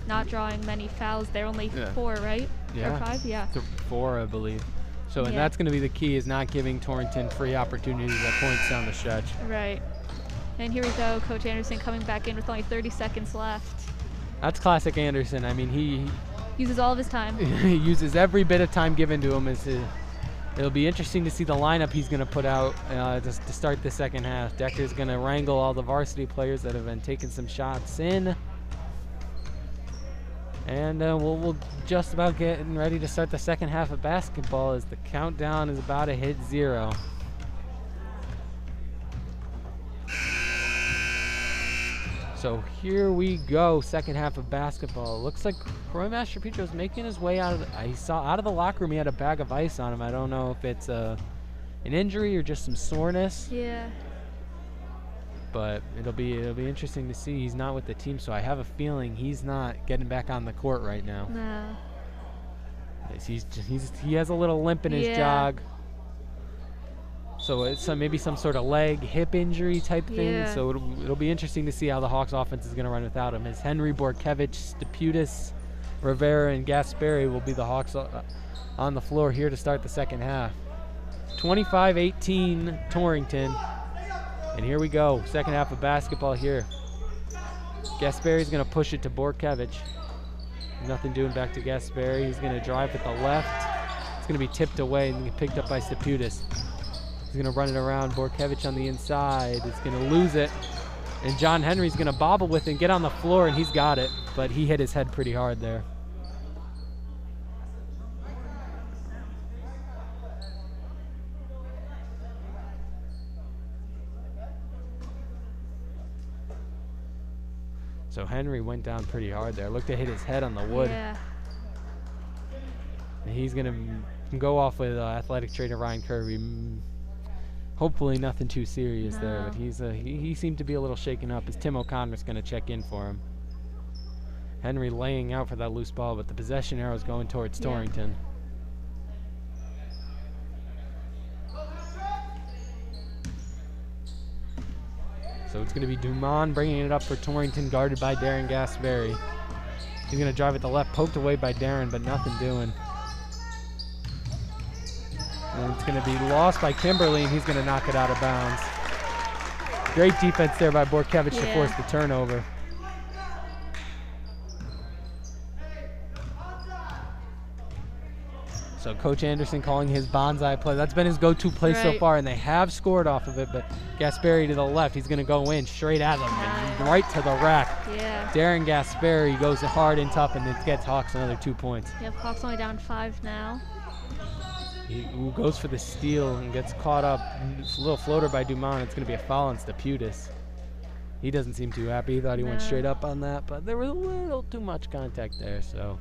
not drawing many fouls. They're only 4, right? Yeah. Or 5? Yeah. 4, I believe. So, and that's going to be the key, is not giving Torrington free opportunities at points down the stretch. Right. And here we go, Coach Anderson coming back in with only 30 seconds left. That's classic Anderson. I mean, he uses all of his time. He uses every bit of time given to him It'll be interesting to see the lineup he's going to put out to start the second half. Decker's going to wrangle all the varsity players that have been taking some shots in. And we'll just about getting ready to start the second half of basketball as the countdown is about to hit 0. So here we go, second half of basketball. Looks like Roy Master Petro's making his way out of the locker room. He had a bag of ice on him. I don't know if it's an injury or just some soreness. Yeah. But it'll be interesting to see. He's not with the team, so I have a feeling he's not getting back on the court right now. No. He has a little limp in his jog. So it's maybe some sort of leg, hip injury type thing. So it'll be interesting to see how the Hawks offense is going to run without him. As Henry, Borkevich, Steputis, Rivera, and Gasperi will be the Hawks on the floor here to start the second half. 25-18 Torrington. And here we go, second half of basketball here. Gasperi's going to push it to Borkevich. Nothing doing back to Gasperi. He's going to drive with the left. It's going to be tipped away and get picked up by Steputis. He's going to run it around. Borkevich on the inside is going to lose it. And John Henry's going to bobble with it and get on the floor, and he's got it. But he hit his head pretty hard there. So Henry went down pretty hard there. Looked to hit his head on the wood. Yeah. And he's going to go off with athletic trainer Ryan Kirby. Hopefully nothing too serious there, but he seemed to be a little shaken up as Tim O'Connor's going to check in for him. Henry laying out for that loose ball, but the possession arrow is going towards Torrington. So it's going to be Dumont bringing it up for Torrington, guarded by Darren Gasperi. He's going to drive at the left, poked away by Darren, but nothing doing. And it's going to be lost by Kimberly, and he's going to knock it out of bounds. Great defense there by Borkevich to force the turnover. So Coach Anderson calling his bonsai play. That's been his go-to play so far, and they have scored off of it, but Gasperi to the left. He's going to go in straight at him and right to the rack. Yeah. Darren Gasperi goes hard and tough, and it gets Hawks another 2 points. Yep, Hawks only down 5 now. He goes for the steal and gets caught up. It's a little floater by Dumont. It's going to be a foul on Steputis. He doesn't seem too happy. He thought he went straight up on that, but there was a little too much contact there. So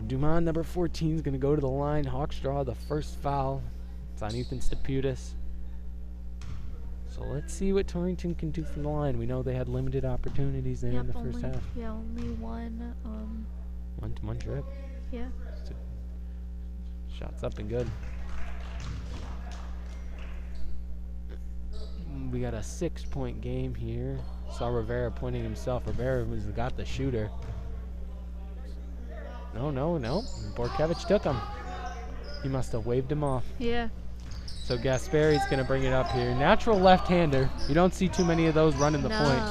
Dumont, number 14, is going to go to the line. Hawks draw the first foul. It's on Ethan Steputis. So let's see what Torrington can do from the line. We know they had limited opportunities there in the first half. Yeah, only one. One trip. Yeah. So shots up and good. We got a 6-point game here. Saw Rivera pointing himself. Rivera got the shooter. No. Borkevich took him. He must have waved him off. Yeah. So Gasperi's going to bring it up here. Natural left-hander. You don't see too many of those running the point.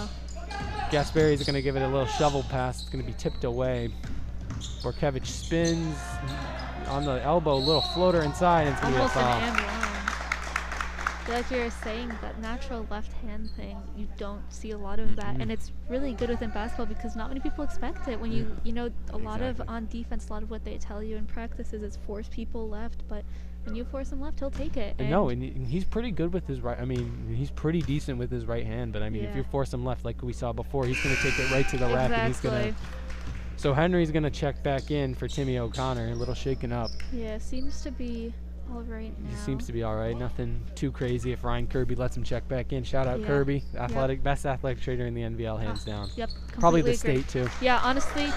Gasperi's going to give it a little shovel pass. It's going to be tipped away. Borkevich spins on the elbow, little floater inside, and it's going to be a foul. Like you were saying, that natural left hand thing, you don't see a lot of that, and it's really good within basketball because not many people expect it. When you know, a lot of on defense, a lot of what they tell you in practices is force people left, but when you force him left, he'll take it. And he's pretty good with his right. I mean, he's pretty decent with his right hand, but I mean, if you force him left, like we saw before, he's going to take it right to the rack, and he's going to. So Henry's going to check back in for Timmy O'Connor, a little shaken up. Yeah, seems to be all right now. He seems to be all right. Nothing too crazy if Ryan Kirby lets him check back in. Shout out Kirby, best athletic trader in the NVL, hands down. Yep, probably the agree. state too. Yeah, honestly,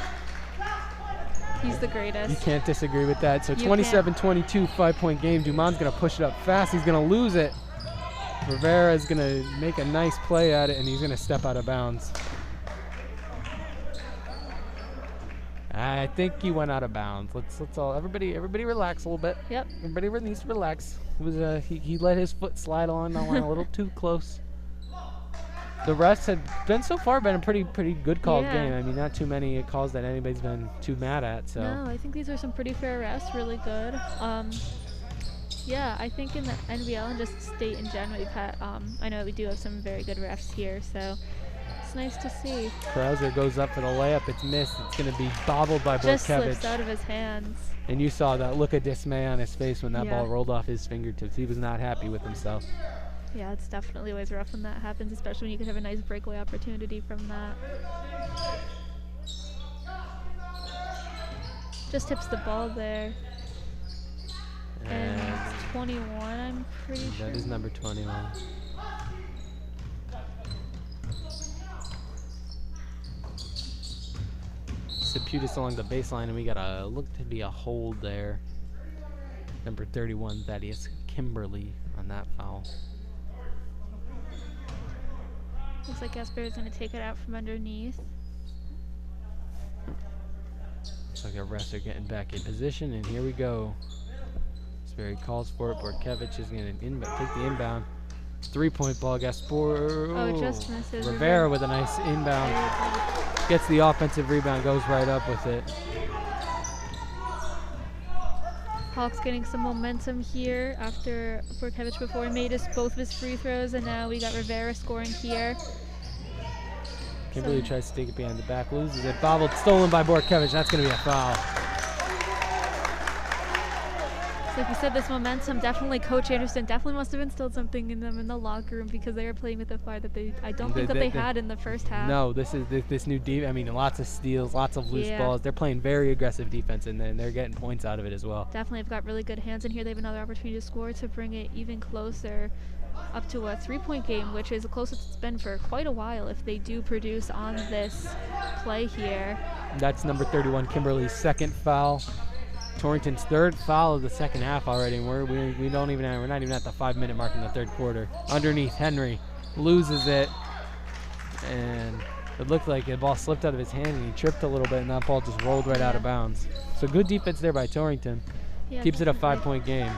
he's the greatest. You can't disagree with that. So 27-22, 5-point game. Dumont's going to push it up fast. He's going to lose it. Rivera is going to make a nice play at it, and he's going to step out of bounds. I think he went out of bounds. Let's all everybody relax a little bit. Yep. Everybody needs to relax. It was he let his foot slide along the line a little too close. The refs have been so far been a pretty good called Yeah. game. I mean, not too many calls that anybody's been too mad at. So No, I think these are some pretty fair refs, really good. Yeah, I think in the NBL and just state in general, we've had, I know we do have some very good refs here, so it's nice to see. Krauser goes up for the layup. It's missed. It's going to be bobbled by Just slips Bortkiewicz. out of his hands. And you saw that look of dismay on his face when that Yeah. ball rolled off his fingertips. He was not happy with himself. Yeah, it's definitely always rough when that happens, especially when you could have a nice breakaway opportunity from that. Just tips the ball there. And it's 21, I'm pretty sure. That is number 21. Saputis along the baseline, and we got a look to be a hold there. Number 31, Thaddeus Kimberly on that foul. Looks like Gasper is going to take it out from underneath. Looks like our refs are getting back in position, and here we go. Sperry calls for it. Bortkiewicz is going to take the inbound. 3-point ball. Gasper. Oh, just misses. Rivera with a nice inbound. Gets the offensive rebound, goes right up with it. Hawks getting some momentum here after Bortkiewicz before he made both of his free throws, and now we got Rivera scoring here. Kimberly tries to take it behind the back, loses it. Bobbled, stolen by Bortkiewicz. That's going to be a foul. So like you said, this momentum, definitely Coach Anderson definitely must have instilled something in them in the locker room, because they were playing with a fire that I don't think that they had in the first half. No, this is this new defense. I mean, lots of steals, lots of loose Yeah. balls. They're playing very aggressive defense, and then they're getting points out of it as well. Definitely have got really good hands in here. They have another opportunity to score to bring it even closer up to a 3-point game, which is the closest it's been for quite a while if they do produce on this play here. That's number 31, Kimberly's second foul. Torrington's third foul of the second half already, and we're not even at the 5-minute mark in the third quarter. Underneath, Henry loses it, and it looked like the ball slipped out of his hand, and he tripped a little bit, and that ball just rolled right out of bounds. So good defense there by Torrington. Yeah, Keeps it a definitely. 5-point game.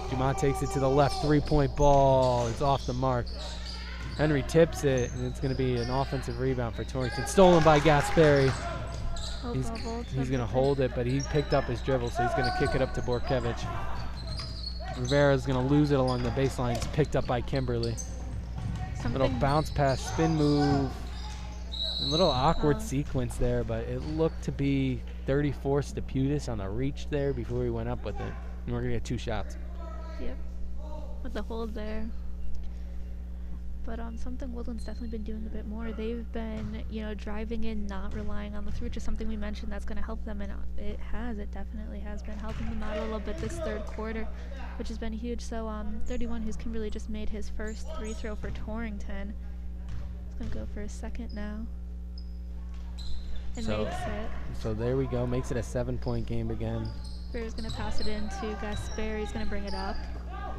Dumont takes it to the left, 3-point ball. It's off the mark. Henry tips it, and it's going to be an offensive rebound for Torrington. Stolen by Gasperi. Oh, He's bubbled. going to hold it, but he picked up his dribble, so he's going to kick it up to Bortkiewicz. Rivera's going to lose it along the baseline. It's picked up by Kimberly. Little bounce pass, spin move. A little awkward sequence there, but it looked to be 34 Staputis on the reach there before he went up with it. And we're going to get 2 shots. Yep, with the hold there. But something Woodland's definitely been doing a bit more. They've been, driving in, not relying on the three, which is something we mentioned that's going to help them, and it definitely has been helping them out a little bit this third quarter, which has been huge. So 31, who's Kimberly, just made his first free throw for Torrington. He's going to go for a second now. And makes it. So there we go, makes it a 7-point game again. Bear's going to pass it into Gasperi. He's going to bring it up.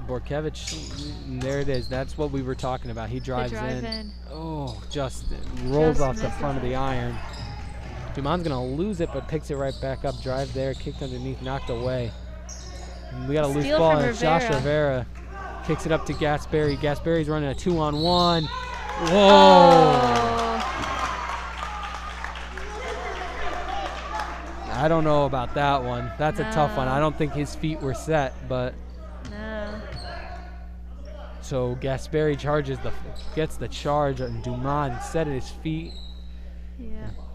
Bortkiewicz, there it is. That's what we were talking about. He drives in. Oh, just rolls off the front of the iron. Dumont's going to lose it, but picks it right back up. Drive there, kicked underneath, knocked away. And we got a loose ball, and Josh Rivera kicks it up to Gasperi. Gasperi's running a 2-on-1. Whoa! Oh. I don't know about that one. That's a tough one. No. I don't think his feet were set, but. No. So Gasperi gets the charge, and Dumont set at his feet. Yeah.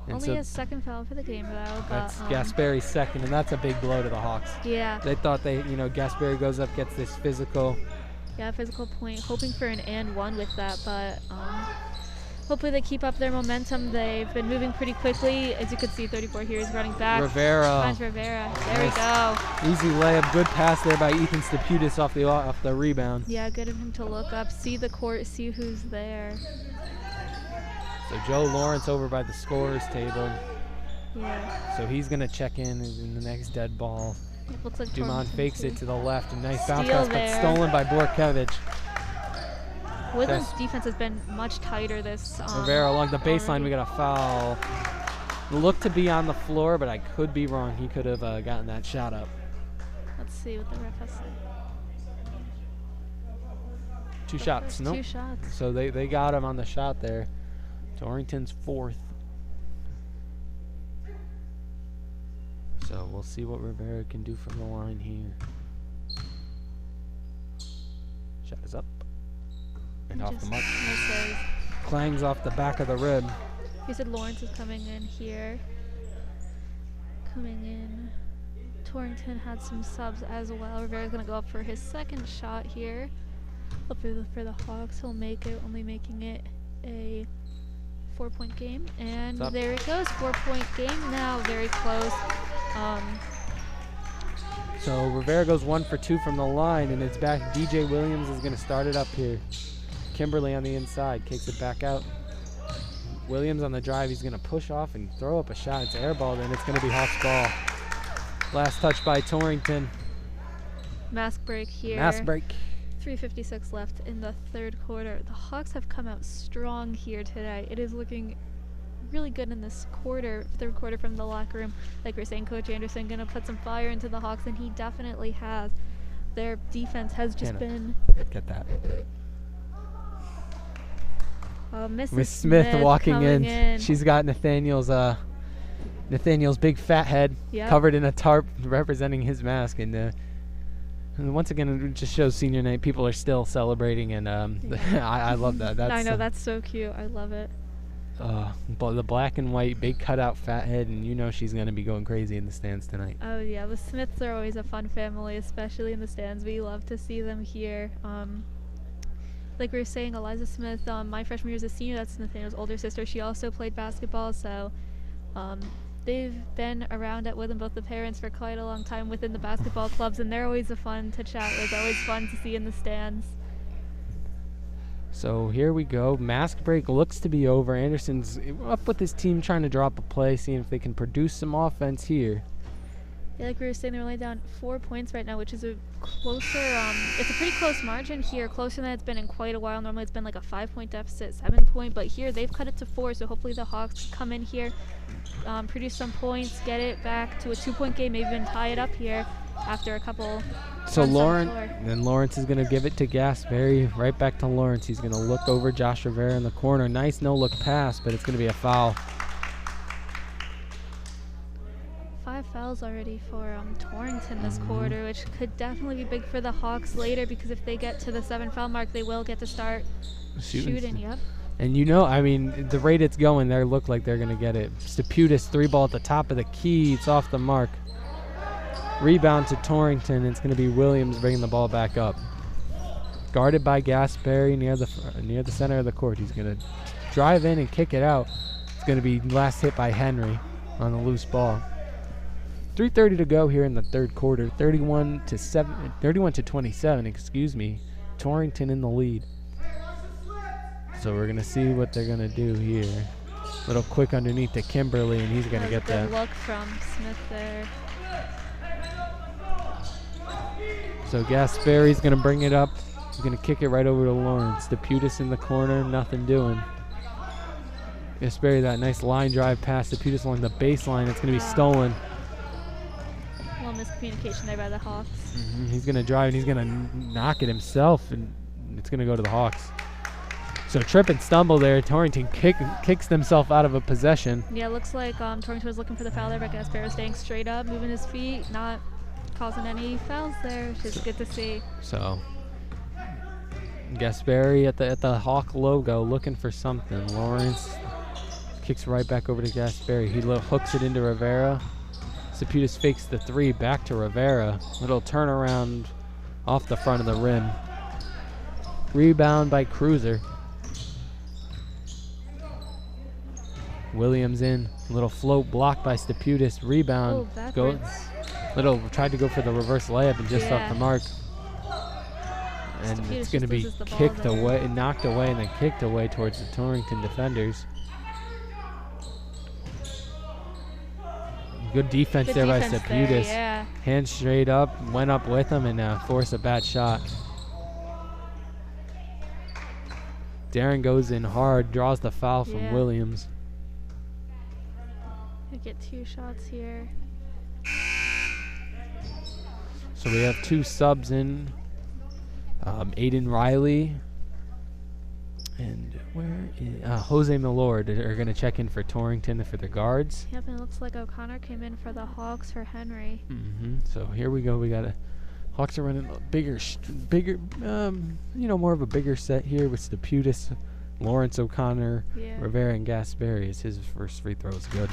And Only so his second foul for the game, though. That's Gasperi's second, and that's a big blow to the Hawks. Yeah. They thought Gasperi goes up, gets this physical. Yeah, physical point. Hoping for an and one with that, but hopefully they keep up their momentum. They've been moving pretty quickly. As you can see, 34 here is running back. Rivera. Finds Rivera. There we go. Easy layup. Good pass there by Ethan Staputis off the rebound. Yeah, good of him to look up, see the court, see who's there. So Joe Lawrence over by the scorer's table. Yeah. So he's going to check in the next dead ball. It looks like Dumont fakes it to the left. A nice bounce Steal pass, but there. stolen by Bortkiewicz. Woodland's defense has been much tighter this Rivera along the baseline. already. We got a foul. Looked to be on the floor, but I could be wrong. He could have gotten that shot up. Let's see what the ref has said. Two shots. Nope. 2 shots. So they got him on the shot there. Torrington's 4th. So we'll see what Rivera can do from the line here. Shot is up. And off the mark. Misses. Clangs off the back of the rib. He said Lawrence is coming in here. Coming in. Torrington had some subs as well. Rivera's going to go up for his 2nd shot here. Hopefully for the Hawks, he'll make it, only making it a 4-point game. And there it goes, 4-point game now, very close. So Rivera goes 1 for 2 from the line, and it's back. DJ Williams is going to start it up here. Kimberly on the inside, kicks it back out. Williams on the drive, he's going to push off and throw up a shot. It's airballed, and it's going to be Hawks ball. Last touch by Torrington. Mask break here. Mask break. 3:56 left in the 3rd quarter. The Hawks have come out strong here today. It is looking really good in this quarter, 3rd quarter from the locker room. Like we're saying, Coach Anderson going to put some fire into the Hawks, and he definitely has. Their defense has just been... Get that. Miss Smith walking in. She's got Nathaniel's big fat head covered in a tarp representing his mask, and once again it just shows senior night. People are still celebrating, and I love that. I know, that's so cute. I love it. But the black and white big cutout fat head, and you know she's gonna be going crazy in the stands tonight. Oh yeah, the Smiths are always a fun family, especially in the stands. We love to see them here. Like we were saying, Eliza Smith, my freshman year as a senior, that's Nathaniel's older sister. She also played basketball, so they've been around at Woodland, both the parents, for quite a long time within the basketball clubs, and they're always fun to chat with, always fun to see in the stands. So here we go. Mask break looks to be over. Anderson's up with his team trying to drop a play, seeing if they can produce some offense here. Yeah, like we were saying, they're only down 4 points right now, which is a closer, it's a pretty close margin here, closer than it's been in quite a while. Normally it's been like a 5-point deficit, 7-point, but here they've cut it to 4, so hopefully the Hawks come in here, produce some points, get it back to a 2-point game, maybe even tie it up here after a couple. So Lawrence is going to give it to Gasberry, right back to Lawrence. He's going to look over Josh Rivera in the corner. Nice no-look pass, but it's going to be a foul. 5 fouls already for Torrington this quarter, which could definitely be big for the Hawks later, because if they get to the 7-foul mark, they will get to start shooting. Yep. And you know, I mean, the rate it's going, they look like they're going to get it. Steputis, 3-ball at the top of the key. It's off the mark. Rebound to Torrington. It's going to be Williams bringing the ball back up. Guarded by Gasberry near the center of the court. He's going to drive in and kick it out. It's going to be last hit by Henry on the loose ball. 3:30 to go here in the 3rd quarter. 31 to 27, excuse me. Torrington in the lead. So we're going to see what they're going to do here. Little quick underneath to Kimberly, and he's going to get that. Good look from Smith there. So Gasberry's going to bring it up. He's going to kick it right over to Lawrence. Steputis in the corner, nothing doing. Gasberry, that nice line drive pass. Steputis along the baseline. It's going to be stolen. A little miscommunication there by the Hawks. He's going to drive, and he's going to knock it himself, and it's going to go to the Hawks. So trip and stumble there. Torrington kicks himself out of a possession. Yeah, looks like Torrington was looking for the foul there, but Gasberry staying straight up, moving his feet, not causing any fouls there, which is good to see. So Gasberry at the Hawk logo looking for something. Lawrence kicks right back over to Gasberry. He hooks it into Rivera. Steputis fakes the 3 back to Rivera. Little turnaround off the front of the rim. Rebound by Cruiser. Williams in. Little float blocked by Steputis. Rebound. Tried to go for the reverse layup and just off the mark. And Steputis it's going to be kicked away, knocked away, and then kicked away towards the Torrington defenders. Good defense there by Steputis. Hands straight up, went up with him, and forced a bad shot. Darren goes in hard, draws the foul from Williams. Gonna get 2 shots here. So we have 2 subs in. Aiden Riley And where is Jose Milord are going to check in for Torrington for the guards. Yep, and it looks like O'Connor came in for the Hawks for Henry. So here we go. We got Hawks are running a bigger, more of a bigger set here with Steputis, Lawrence, O'Connor, Rivera, and Gasperi. As his first free throw is good.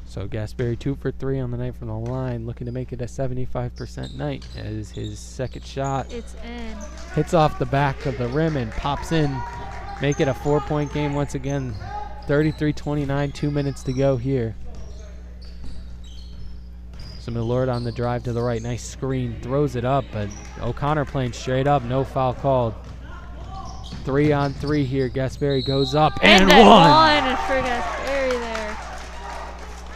So Gasperi 2 for 3 on the night from the line, looking to make it a 75% night as his second shot. It's in. Hits off the back of the rim and pops in. Make it a 4-point game once again. 33-29, 2 minutes to go here. So Milord on the drive to the right, nice screen, throws it up, but O'Connor playing straight up, no foul called. 3-on-3 here, Gasperi goes up and one! One for Gasperi there.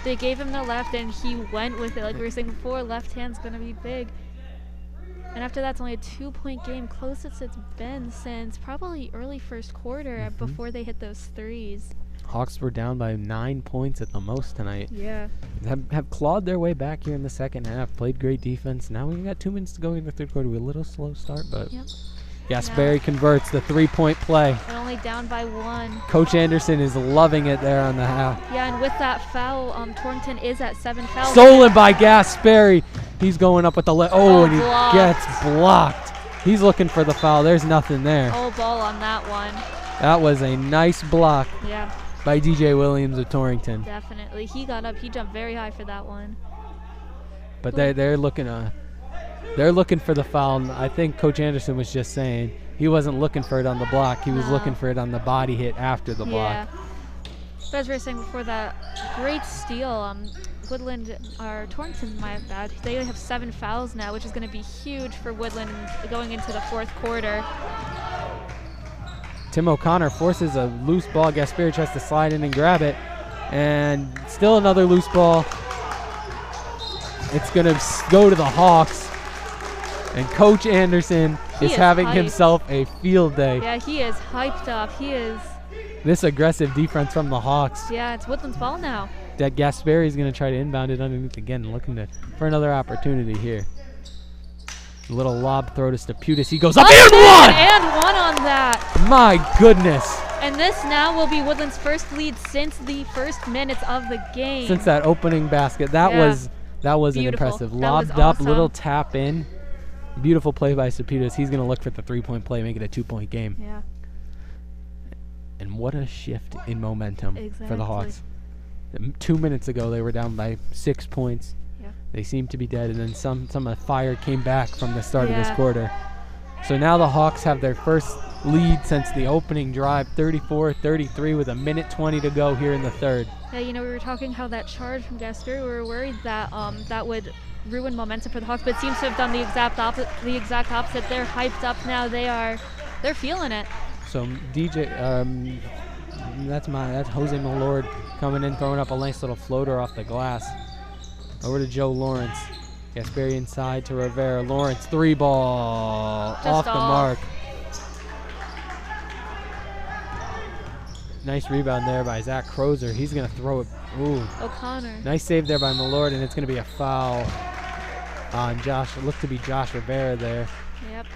They gave him the left and he went with it. Like we were saying before, left hand's gonna be big. And after that's only a 2-point game, closest it's been since probably early first quarter before they hit those threes. Hawks were down by 9 points at the most tonight. Yeah. Have clawed their way back here in the second half, played great defense. Now we got 2 minutes to go in the third quarter. We're a little slow start, but Gasperi converts the 3-point play. And only down by 1. Coach Anderson is loving it there on the half. Yeah, and with that foul, Torrington is at 7 fouls. Stolen by Gasperi. He's going up with the and he blocked. gets blocked. He's looking for the foul. There's nothing there. Oh, ball on that one. That was a nice block by DJ Williams of Torrington. Definitely. He got up. He jumped very high for that one. But they're looking for the foul. And I think Coach Anderson was just saying he wasn't looking for it on the block. He was looking for it on the body hit after the block. But as we were saying before, that great steal. Woodland, or Torrington, my bad. They have 7 fouls now, which is going to be huge for Woodland going into the fourth quarter. Tim O'Connor forces a loose ball. Gasperi tries to slide in and grab it. And still another loose ball. It's going to go to the Hawks. And Coach Anderson is having himself a field day. Yeah, he is hyped up. He is. This aggressive defense from the Hawks. Yeah, it's Woodland's ball now. That Gasperi is going to try to inbound it underneath again, looking for another opportunity here. A little lob throw to Steputis. He goes up and one! And one on that. My goodness. And this now will be Woodland's first lead since the first minutes of the game. Since that opening basket. That was an impressive. Lobbed up, little tap in. Beautiful play by Steputis. He's going to look for the 3-point play, make it a 2-point game. Yeah. And what a shift in momentum for the Hawks. 2 minutes ago, they were down by 6 points. Yeah. They seemed to be dead, and then some fire came back from the start of this quarter. So now the Hawks have their first lead since the opening drive, 34-33 with 1:20 to go here in the third. Yeah, we were talking how that charge from Gasperi, we were worried that that would ruin momentum for the Hawks, but it seems to have done the exact opposite. They're hyped up now. They're feeling it. So DJ, that's Jose Milord coming in, throwing up a nice little floater off the glass. Over to Joe Lawrence. Gasperi inside to Rivera. Lawrence 3-ball off the mark. Nice rebound there by Zach Crozer. He's going to throw it. Ooh. O'Connor. Nice save there by Milord, and it's going to be a foul on Josh. It looked to be Josh Rivera there. Yep.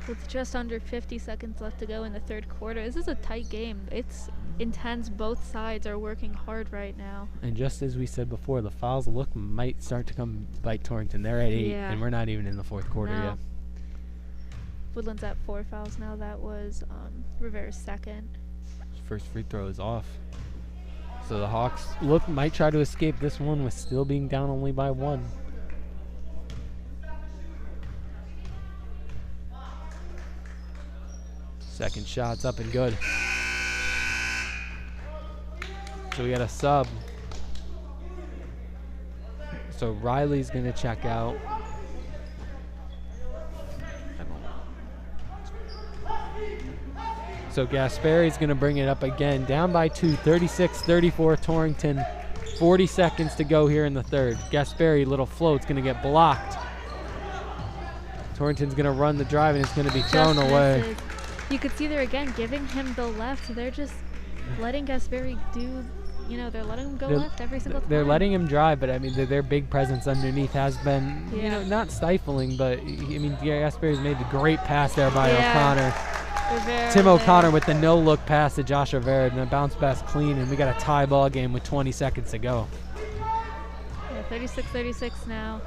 With just under 50 seconds left to go in the third quarter. This is a tight game. It's intense. Both sides are working hard right now. And just as we said before, the fouls might start to come bite Torrington. They're at 8, and we're not even in the fourth quarter yet. Woodland's at 4 fouls now. That was Rivera's second. His first free throw is off. So the Hawks might try to escape this one with still being down only by 1. Second shot's up and good. So we got a sub. So Riley's going to check out. So Gasperi's going to bring it up again. Down by 2, 36-34 Torrington. 40 seconds to go here in the third. Gasperi, little float's going to get blocked. Torrington's going to run the drive, and it's going to be thrown away. You could see there again giving him the left. So they're just letting Gasperi do you know, they're letting him go left every single time. They're letting him drive, but I mean, their big presence underneath has been, you know, not stifling, but I mean, Gasperry's made the great pass there by O'Connor. Tim O'Connor with the no-look pass to Josh Rivera, and the bounce pass clean, and we got a tie ball game with 20 seconds to go. Yeah, 36-36 now.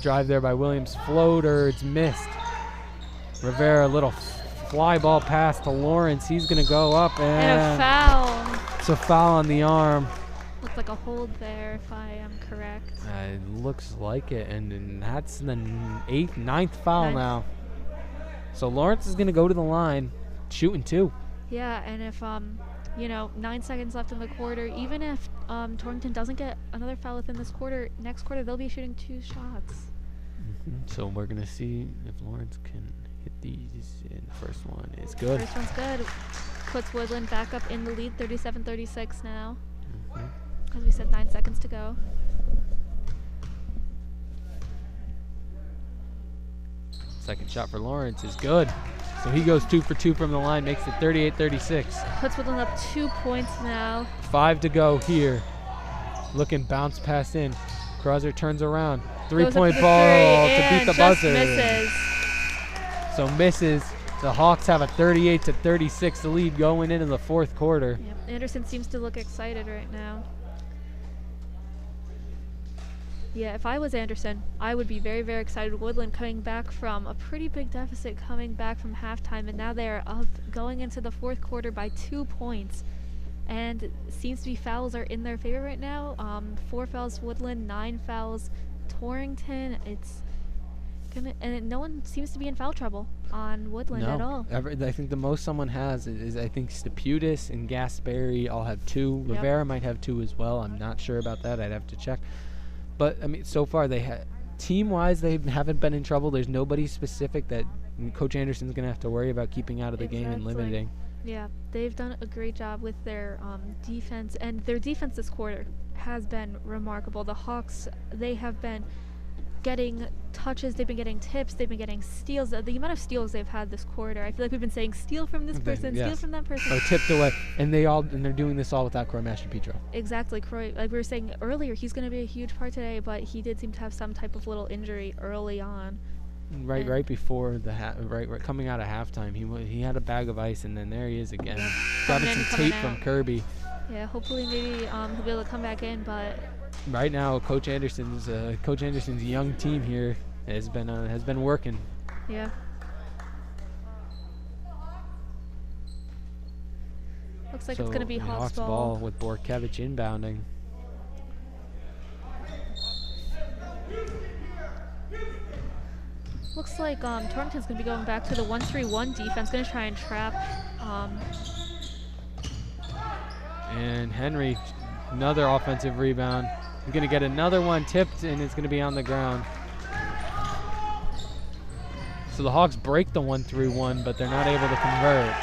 Drive there by Williams. Floater, it's missed. Rivera, a little fly ball pass to Lawrence. He's going to go up, and a foul. It's a foul on the arm. Looks like a hold there, if I am correct. It looks like it, and that's the ninth foul now. So Lawrence is going to go to the line, shooting 2. Yeah, and if, you know, 9 seconds left in the quarter, even if Torrington doesn't get another foul within this quarter, next quarter they'll be shooting 2 shots. So we're going to see if Lawrence can hit these, and the first one is good. First one's good. Puts Woodland back up in the lead, 37-36 now. As we said, 9 seconds to go. Second shot for Lawrence is good. So he goes 2 for 2 from the line, makes it 38-36. Puts Woodland up 2 points now. 5 to go here. Looking, bounce pass in. Crosser turns around. 3-point ball to beat the buzzer. Misses. So misses. The Hawks have a 38-36 lead going into the 4th quarter. Yep. Anderson seems to look excited right now. Yeah, if I was Anderson, I would be very, very excited. Woodland coming back from a pretty big deficit, coming back from halftime, and now they're up going into the 4th quarter by 2 points. And it seems to be fouls are in their favor right now. 4 fouls Woodland, 9 fouls Torrington. It's gonna, and no one seems to be in foul trouble on Woodland at all. I think the most someone has is I think Steputis and Gasperry all have 2. Yep. Rivera might have 2 as well. I'm not sure about that. I'd have to check. But I mean, so far they team-wise they haven't been in trouble. There's nobody specific that Coach Anderson's gonna have to worry about keeping out of the game and limiting. Yeah, they've done a great job with their defense, and their defense this quarter has been remarkable. The Hawks, they have been getting touches, they've been getting tips, they've been getting steals. The amount of steals they've had this quarter, I feel like we've been saying steal from this person, steal from that person. Or tipped away, and they're doing this all without Croy Mastropetro. Exactly, Croy. Like we were saying earlier, he's going to be a huge part today, but he did seem to have some type of little injury early on. Right before the right coming out of halftime, he had a bag of ice, and then there he is again, grabbing some tape from Kirby. Yeah, hopefully maybe he'll be able to come back in, but. Right now, Coach Anderson's young team here has been working. Yeah. Looks like it's going to be Hawks ball with Borkevich inbounding. Looks like Torrington's going to be going back to the 1-3-1 defense, going to try and trap. And Henry, another offensive rebound. He's going to get another one tipped, and it's going to be on the ground. So the Hawks break the 1-3-1, but they're not able to convert.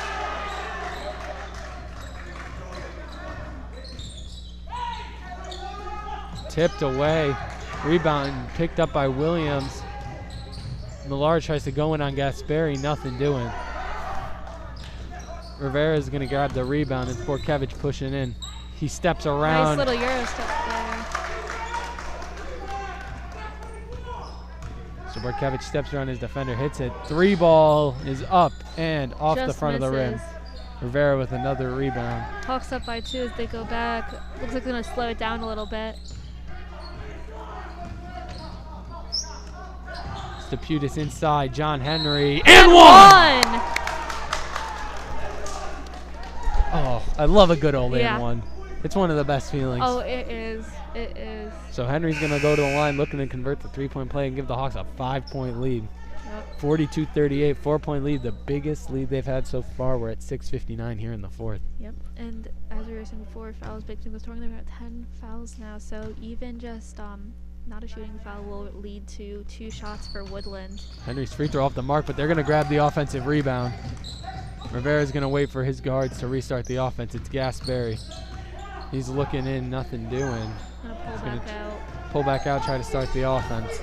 Tipped away. Rebound picked up by Williams. Millard tries to go in on Gasperry, nothing doing. Rivera is going to grab the rebound, and Borkevich pushing in. He steps around. Nice little Euro step there. So Borkevich steps around his defender, hits it. 3 ball is up and off the front of the rim. Rivera with another rebound. Hawks up by 2 as they go back. Looks like they're going to slow it down a little bit. Steputis inside, John Henry, and one! Oh, I love a good old and one. It's one of the best feelings. Oh, it is. It is. So Henry's going to go to the line looking to convert the 3-point play and give the Hawks a 5-point lead. Yep. 42-38, 4-point lead, the biggest lead they've had so far. We're at 6:59 here in the 4th. Yep, and as we were saying before, fouls between the Torrington, they're at 10 fouls now, so even just not a shooting foul will lead to 2 shots for Woodland. Henry's free throw off the mark, but they're going to grab the offensive rebound. Rivera's going to wait for his guards to restart the offense. It's Gasperry. He's looking in, nothing doing. Gonna pull back out, try to start the offense.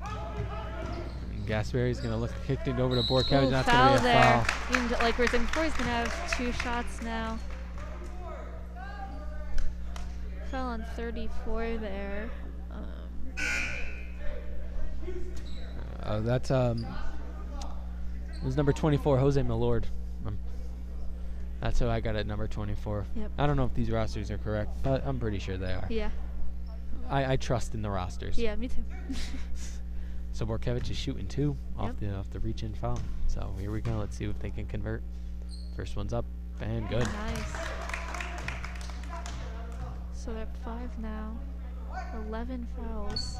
And Gasperry's going to look, kicked it over to Borkevich. That's going to be a foul. And like we're saying before, he's going to have 2 shots now. foul on 34 there. That's it was number 24, Jose Milord. That's who I got at number 24. Yep. I don't know if these rosters are correct, but I'm pretty sure they are. Yeah. I trust in the rosters. Yeah, me too. So Borkevich is shooting 2 off the reach-in foul. So here we go. Let's see if they can convert. First one's up and good. Nice. So they're at 5 now. 11 fouls.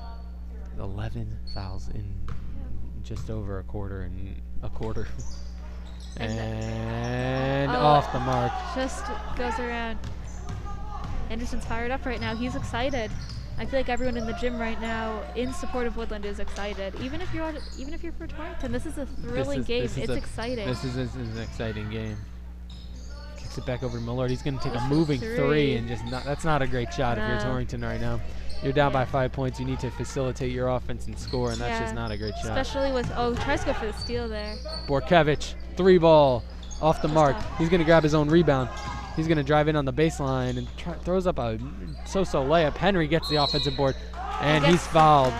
11 fouls in just over a quarter and a quarter. And off the mark. Just goes around. Anderson's fired up right now. He's excited. I feel like everyone in the gym right now in support of Woodland is excited. Even if you're for Torrington, this is a thrilling game. It's exciting. This is an exciting game. Kicks it back over to Millard. He's going to take a moving three and that's not a great shot if you're Torrington right now. You're down by 5 points. You need to facilitate your offense and score, and that's just not a great shot. Especially with tries to go for the steal there. Borkevich, 3 ball off the mark. He's going to grab his own rebound. He's going to drive in on the baseline and throws up a so-so layup. Henry gets the offensive board, and he's fouled.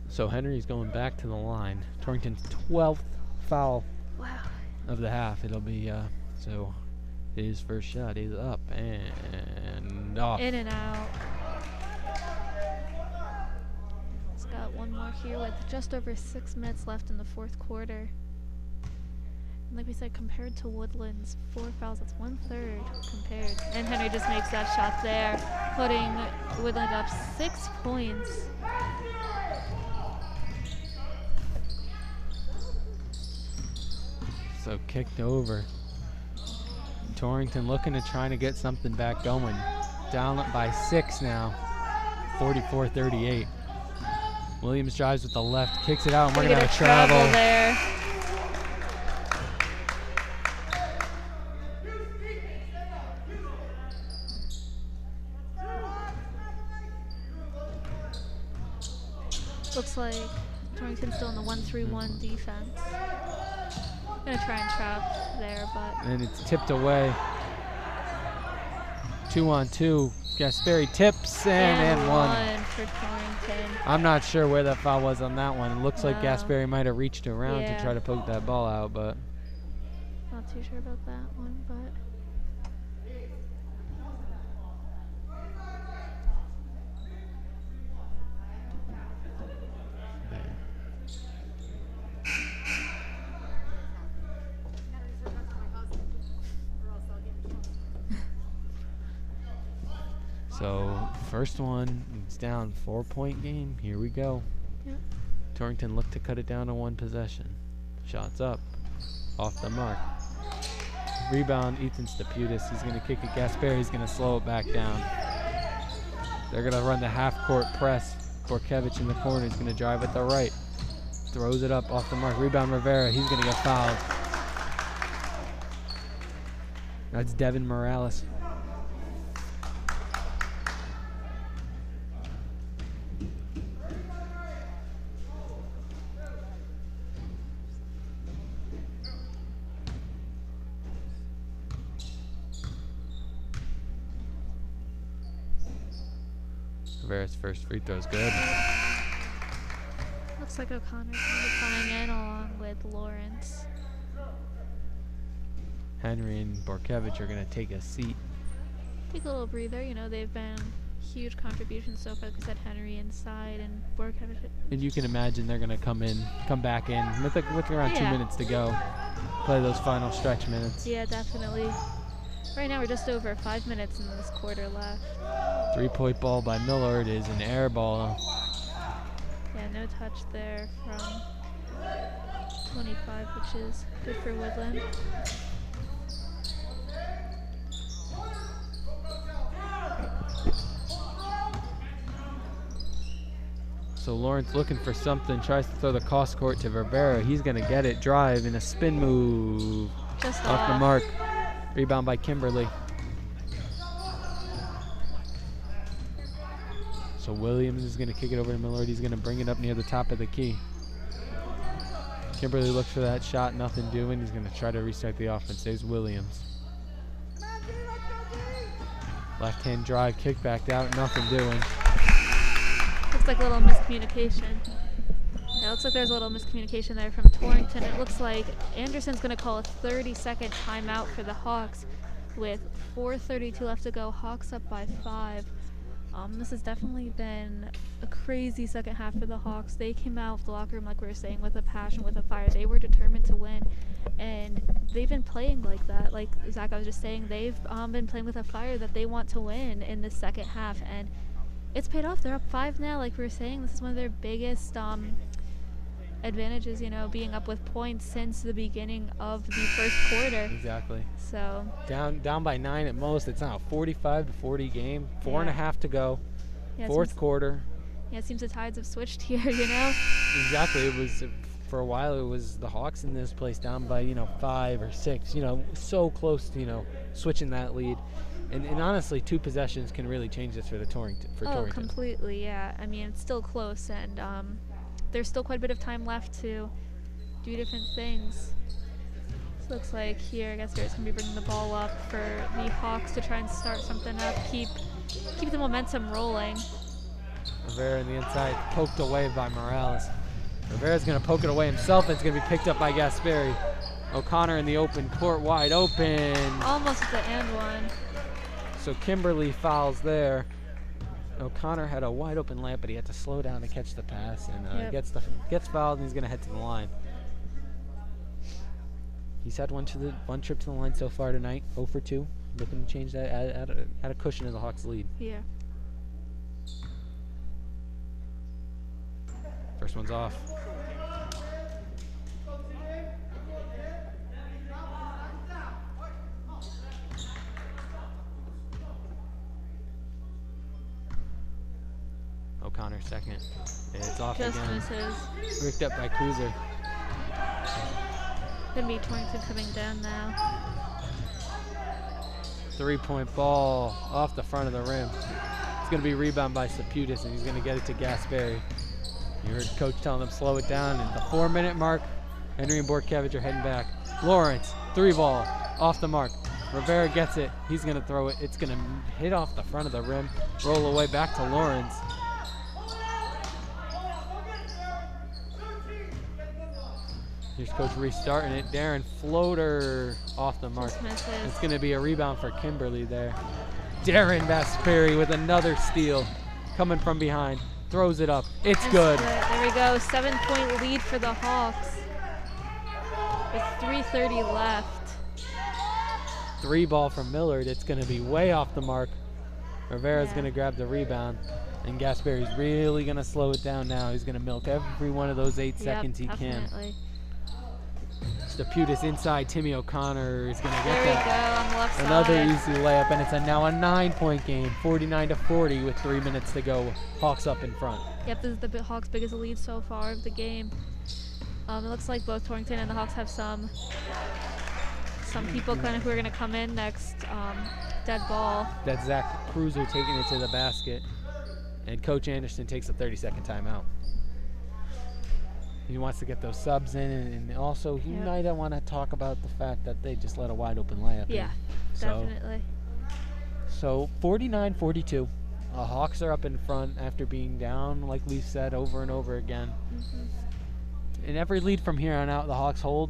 So Henry's going back to the line. Torrington's 12th foul of the half. It'll be, so his first shot is up and off. In and out. He's got one more here with just over 6 minutes left in the fourth quarter. And like we said, compared to Woodland's 4 fouls, that's 1/3 compared. And Henry just makes that shot there, putting Woodland up 6 points. So kicked over. Torrington looking to try to get something back going. Down by 6 now, 44-38. Williams drives with the left, kicks it out, and we're going to have a travel there. Looks like Torrington's still in the 1-3-1 defense. Gonna try and trap there, but and it's tipped away. 2-on-2. Gasperi tips and one for Torrington. I'm not sure where that foul was on that one. It looks like Gasperi might have reached around to try to poke that ball out, but not too sure about that one, but so first one, it's down 4-point game. Here we go. Yep. Torrington looked to cut it down to 1 possession. Shots up, off the mark. Rebound, Ethan Staputis. He's going to kick it. Gasperi, he's going to slow it back down. They're going to run the half-court press. Borkevich in the corner. He's going to drive at the right. Throws it up off the mark. Rebound, Rivera. He's going to get fouled. That's Devin Morales. Rivera's first free throw is good. Looks like O'Connor's going to be coming in along with Lawrence. Henry and Borkevich are going to take a seat. Take a little breather. You know, they've been huge contributions so far. Like I said, Henry inside and Borkevich. And you can imagine they're going to come back in with around 2 minutes to go. Play those final stretch minutes. Yeah, definitely. Right now we're just over 5 minutes in this quarter left. 3-point ball by Millard is an air ball. Yeah, no touch there from 25, which is good for Woodland. So Lawrence looking for something, tries to throw the cross court to Rivera. He's going to get it, drive in a spin move. Just off the mark. Rebound by Kimberly. So Williams is going to kick it over to Millard. He's going to bring it up near the top of the key. Kimberly looks for that shot, nothing doing. He's going to try to restart the offense. There's Williams. Left-hand drive, kick back out, nothing doing. Looks like a little miscommunication. Yeah, it looks like there's a little miscommunication there from Torrington. It looks like Anderson's going to call a 30-second timeout for the Hawks with 4:32 left to go. Hawks up by 5. This has definitely been a crazy second half for the Hawks. They came out of the locker room, like we were saying, with a passion, with a fire. They were determined to win, and they've been playing like that. Like Zach, I was just saying, they've been playing with a fire that they want to win in the second half, and it's paid off. They're up 5 now, like we were saying. This is one of their biggest advantages, you know, being up with points since the beginning of the first quarter. Exactly. So down by 9 at most. It's now a 45-40 game. 4.5 to go. Yeah, Fourth quarter. Yeah, it seems the tides have switched here, you know. Exactly. It was for a while. It was the Hawks in this place down by 5 or 6. So close to switching that lead. And honestly, 2 possessions can really change this for Torrington. Oh, completely. Yeah. I mean, it's still close, and there's still quite a bit of time left to do different things. So looks like here, I guess Garrett's going to be bringing the ball up for the Hawks to try and start something up, keep the momentum rolling. Rivera on the inside, poked away by Morales. Rivera's going to poke it away himself, and it's going to be picked up by Gasperi. O'Connor in the open court, wide open. Almost at the end one. So Kimberly fouls there. O'Connor had a wide open layup, but he had to slow down to catch the pass, and gets fouled, and he's going to head to the line. He's had one trip to the line so far tonight, 0 for 2. Looking to change that, add a cushion to the Hawks' lead. Yeah. First one's off. O'Connor second. It's off Just again. misses. Ricked up by Cruiser. Gonna be Torrington coming down now. 3-point ball off the front of the rim. It's going to be rebound by Saputis, and he's going to get it to Gasperi. You heard Coach telling them slow it down. And the 4-minute mark, Henry and Bortkiewicz are heading back. Lawrence, 3-ball, off the mark. Rivera gets it. He's going to throw it. It's going to hit off the front of the rim, roll away back to Lawrence. Here's Coach restarting it. Darren, floater off the mark. It's going to be a rebound for Kimberly there. Darren Gasperi with another steal coming from behind. Throws it up. It's good. There we go. 7-point lead for the Hawks with 3:30 left. 3-ball from Millard. It's going to be way off the mark. Rivera's going to grab the rebound. And Gasperi's really going to slow it down now. He's going to milk every one of those 8 seconds he can. Saputis inside. Timmy O'Connor is going to get that. On the left Another side. easy layup, and it's now a 9-point game, 49-40 with 3 minutes to go. Hawks up in front. Yep, this is the Hawks' biggest lead so far of the game. It looks like both Torrington and the Hawks have some people kind of who are going to come in next. Dead ball. That's Zach Cruiser taking it to the basket, and Coach Anderson takes a 30-second timeout. He wants to get those subs in, and also he might want to talk about the fact that they just let a wide open layup in. Yeah, definitely. So 49-42. Hawks are up in front after being down, like we've said over and over again. In every lead from here on out, the Hawks hold.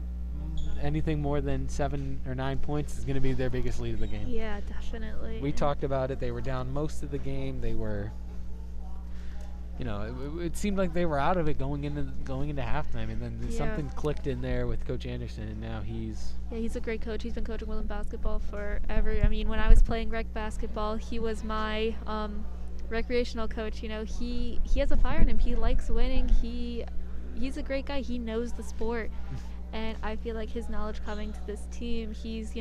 Anything more than 7 or 9 points is going to be their biggest lead of the game. Yeah, definitely. We talked about it. They were down most of the game. They were... it seemed like they were out of it going into halftime, and then something clicked in there with Coach Anderson, and now he's a great coach. He's been coaching women's basketball forever. I mean, when I was playing rec basketball, he was my recreational coach. He has a fire in him. He likes winning. He's a great guy. He knows the sport, and I feel like his knowledge coming to this team, he's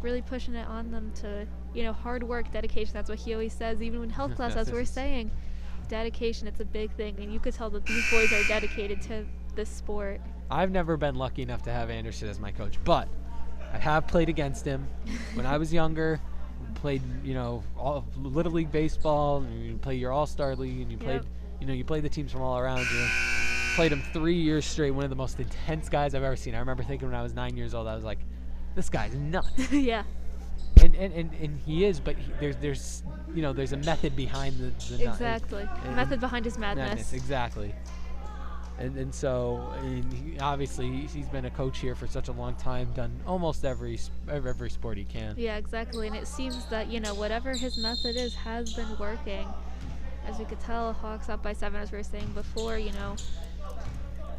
really pushing it on them to hard work, dedication. That's what he always says. Even in health class, as we're saying. Dedication, it's a big thing, and you could tell that these boys are dedicated to this sport. I've never been lucky enough to have Anderson as my coach, but I have played against him when I was younger, played, all Little League baseball, and you play your All-Star League, and you played, you played the teams from all around you. Played him 3 years straight, one of the most intense guys I've ever seen. I remember thinking when I was 9 years old, I was like, this guy's nuts. Yeah. And he is, but there's a method behind the Exactly. The method behind his madness. Exactly. And so obviously he's been a coach here for such a long time, done almost every sport he can. Yeah, exactly. And it seems that, whatever his method is has been working. As we could tell, Hawks up by 7, as we were saying before,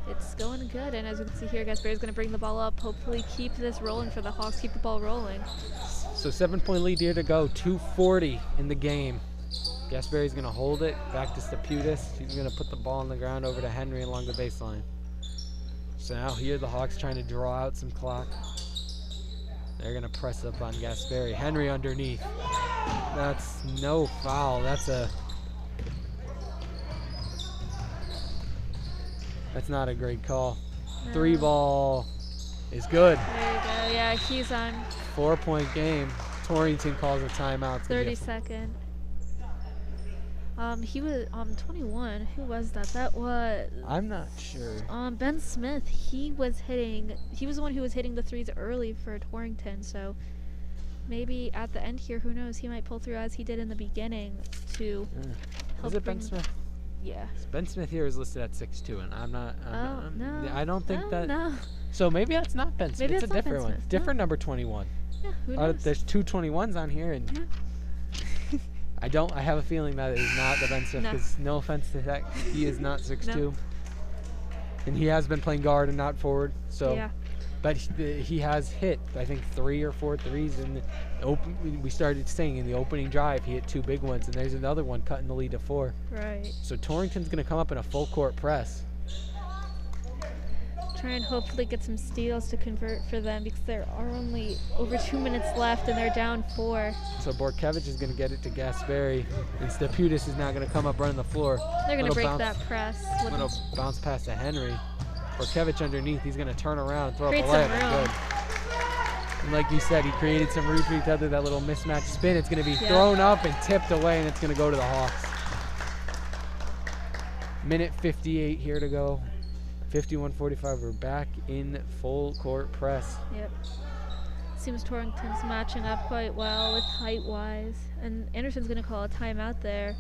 it's going good. And as we can see here, Gasperry's going to bring the ball up, hopefully keep this rolling for the Hawks, keep the ball rolling. So 7-point lead here to go, 2:40 in the game. Gasperry's going to hold it back to Steputis. He's going to put the ball on the ground over to Henry along the baseline. So now here the Hawks trying to draw out some clock. They're going to press up on Gasperry. Henry underneath. That's no foul. That's not a great call. No. 3 ball is good. There you go. Yeah, he's on. 4-point game. Torrington calls a timeout. 32nd. He was 21. Who was that? That was. I'm not sure. Ben Smith. He was the one who was hitting the threes early for Torrington. So maybe at the end here, who knows? He might pull through as he did in the beginning to help. Is it Ben Smith? Yeah. Ben Smith here is listed at 6'2", and I'm not. No. I don't think that. No. So maybe that's not Ben Smith. Maybe it's a different one. Different number 21. Yeah. Who knows? There's 2 21s on here, and. Yeah. I have a feeling that it is not the Ben Smith, because no offense to that, he is not 6'2". No. And he has been playing guard and not forward. So, yeah. But he has hit, I think, 3 or 4 threes in the open. We started saying in the opening drive, he hit 2 big ones, and there's another one cutting the lead to 4. Right. So Torrington's going to come up in a full court press. Try and hopefully get some steals to convert for them, because there are only over 2 minutes left and they're down 4. So Borkevich is going to get it to Gasperry, and Steputis is now going to come up running the floor. They're going to break that press. Little bounce pass to Henry. Borkevich underneath. He's going to turn around and throw up a layup. Good. And like you said, he created some room for each other. That little mismatch spin. It's going to be thrown up and tipped away, and it's going to go to the Hawks. Minute 58 here to go. 51-45, we're back in full court press. Yep. Seems Torrington's matching up quite well with height-wise. And Anderson's going to call a timeout there.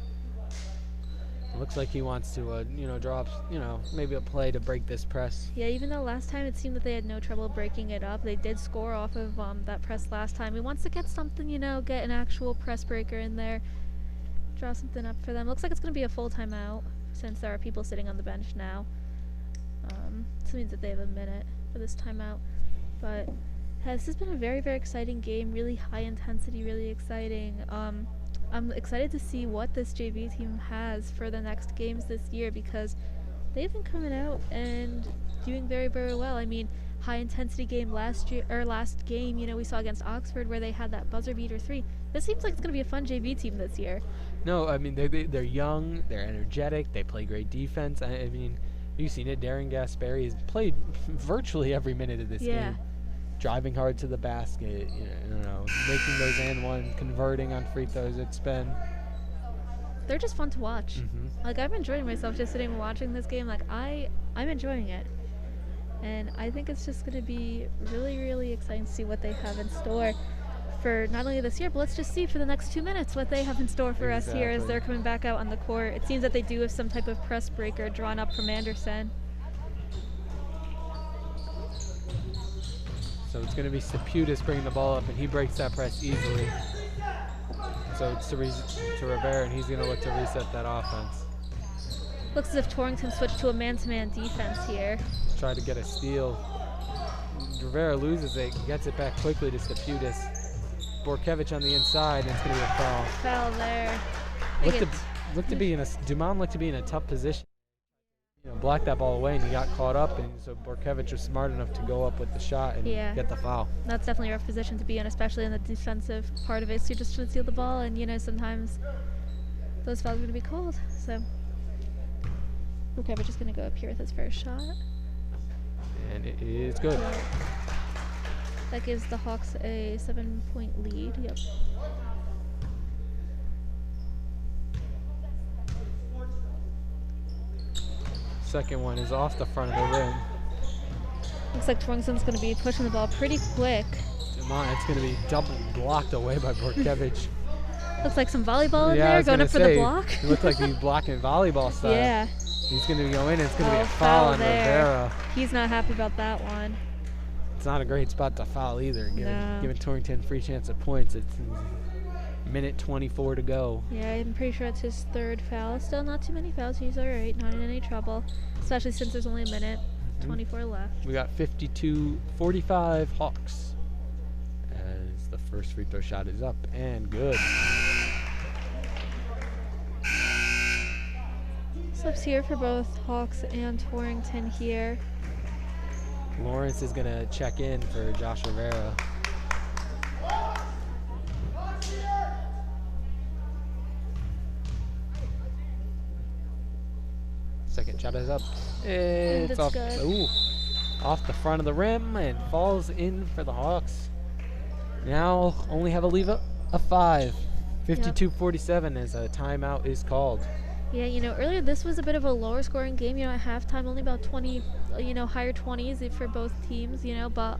Looks like he wants to, draw up, maybe a play to break this press. Yeah, even though last time it seemed that they had no trouble breaking it up. They did score off of that press last time. He wants to get something, get an actual press breaker in there. Draw something up for them. Looks like it's going to be a full timeout, since there are people sitting on the bench now. This means that they have a minute for this timeout. But this has been a very, very exciting game. Really high intensity, really exciting. I'm excited to see what this JV team has for the next games this year, because they've been coming out and doing very, very well. I mean, high intensity game last game, we saw against Oxford where they had that buzzer beater 3. This seems like it's going to be a fun JV team this year. No, I mean, they're young, they're energetic, they play great defense. I mean, you've seen it. Darren Gasperry has played virtually every minute of this game. Driving hard to the basket, making those and one, converting on free throws. They're just fun to watch. Like, I'm enjoying myself just sitting and watching this game. Like, I'm enjoying it. And I think it's just going to be really, really exciting to see what they have in store for not only this year, but let's just see for the next 2 minutes what they have in store for us here as they're coming back out on the court. It seems that they do have some type of press breaker drawn up from Anderson. So it's going to be Steputis bringing the ball up, and he breaks that press easily. So it's to Rivera, and he's going to look to reset that offense. Looks as if Torrington switched to a man-to-man defense here. Try to get a steal. Rivera loses it, gets it back quickly to Steputis. Borkevich on the inside, and it's going to be a foul. Foul there. Dumont looked to be in a tough position. Blocked that ball away, and he got caught up, and so Borkevich was smart enough to go up with the shot and get the foul. That's definitely a rough position to be in, especially in the defensive part of it. So you're just trying to steal the ball, and sometimes those fouls are going to be called. So Borkevich is going to go up here with his first shot. And it is good. That gives the Hawks a 7-point lead. Yep. Second one is off the front of the rim. Looks like Torrington's going to be pushing the ball pretty quick. It's going to be double blocked away by Borkevich. Looks like some volleyball in there, going up for the block. It looked like he's blocking volleyball style. Yeah. He's going to go in, and it's going to be a foul on Rivera. He's not happy about that one. It's not a great spot to foul either, giving Torrington a free chance at points. It's minute 24 to go. Yeah, I'm pretty sure it's his third foul. Still not too many fouls. He's all right, not in any trouble, especially since there's only a minute 24 left. We got 52-45 Hawks as the first free throw shot is up and good. Slips here for both Hawks and Torrington here. Lawrence is going to check in for Josh Rivera. Second shot is up. It's off, off the front of the rim and falls in for the Hawks. Now only have a lead of 5. 52-47 as a timeout is called. Yeah, earlier this was a bit of a lower scoring game, at halftime, only about 20, higher 20s for both teams, but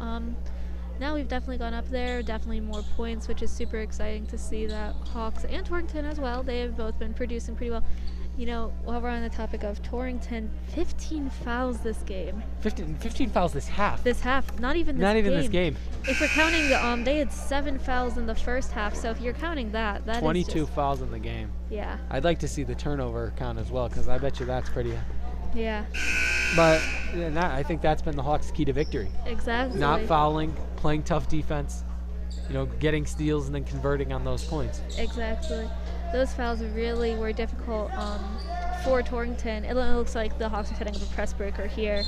now we've definitely gone up there, definitely more points, which is super exciting to see that Hawks and Torrington as well, they have both been producing pretty well. While we're on the topic of Torrington, 15 fouls this game. 15 fouls this half. This half, not even this game. If we're counting, they had 7 fouls in the first half, so if you're counting that 22 fouls in the game. Yeah. I'd like to see the turnover count as well, because I bet you that's pretty. Yeah. But I think that's been the Hawks' key to victory. Exactly. Not fouling, playing tough defense, getting steals and then converting on those points. Exactly. Those fouls really were difficult for Torrington. It looks like the Hawks are setting up a press breaker here.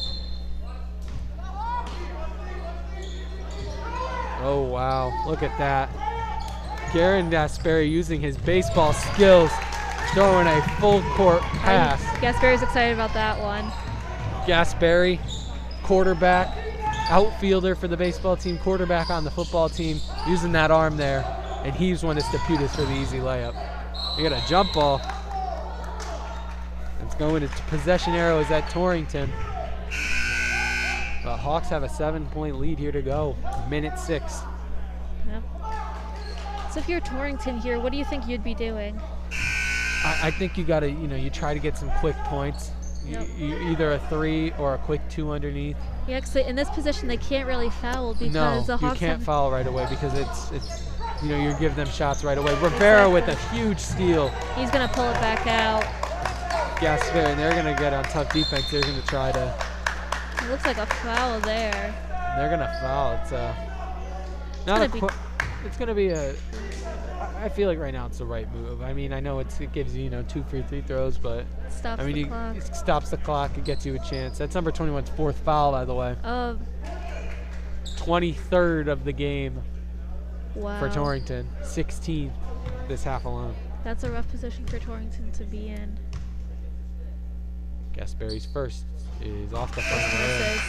Oh, wow. Look at that. Garen Gasperi using his baseball skills, throwing a full court pass. Gasperi's excited about that one. Gasperi, quarterback, outfielder for the baseball team, quarterback on the football team, using that arm there. And he's one of Staputis for the easy layup. We got a jump ball. It's going to possession arrow is at Torrington. The Hawks have a 7-point lead here to go. Minute 6. Yep. So if you're Torrington here, what do you think you'd be doing? I think you got to, you try to get some quick points. Yep. Either a 3 or a quick 2 underneath. Yeah, because in this position they can't really foul because the Hawks you can't foul right away because it's you're giving them shots right away. Rivera with a huge steal. He's going to pull it back out. Gasperi, and they're going to get on tough defense. They're going to try to. It looks like a foul there. They're going to foul. It's going to be a. I feel like right now it's the right move. I mean, I know it gives you 2 free throws, but it stops the clock. It gets you a chance. That's number 21's 4th foul, by the way. 23rd of the game. Wow. For Torrington, 16th this half alone. That's a rough position for Torrington to be in. Gasperi's first is off the front of the rim.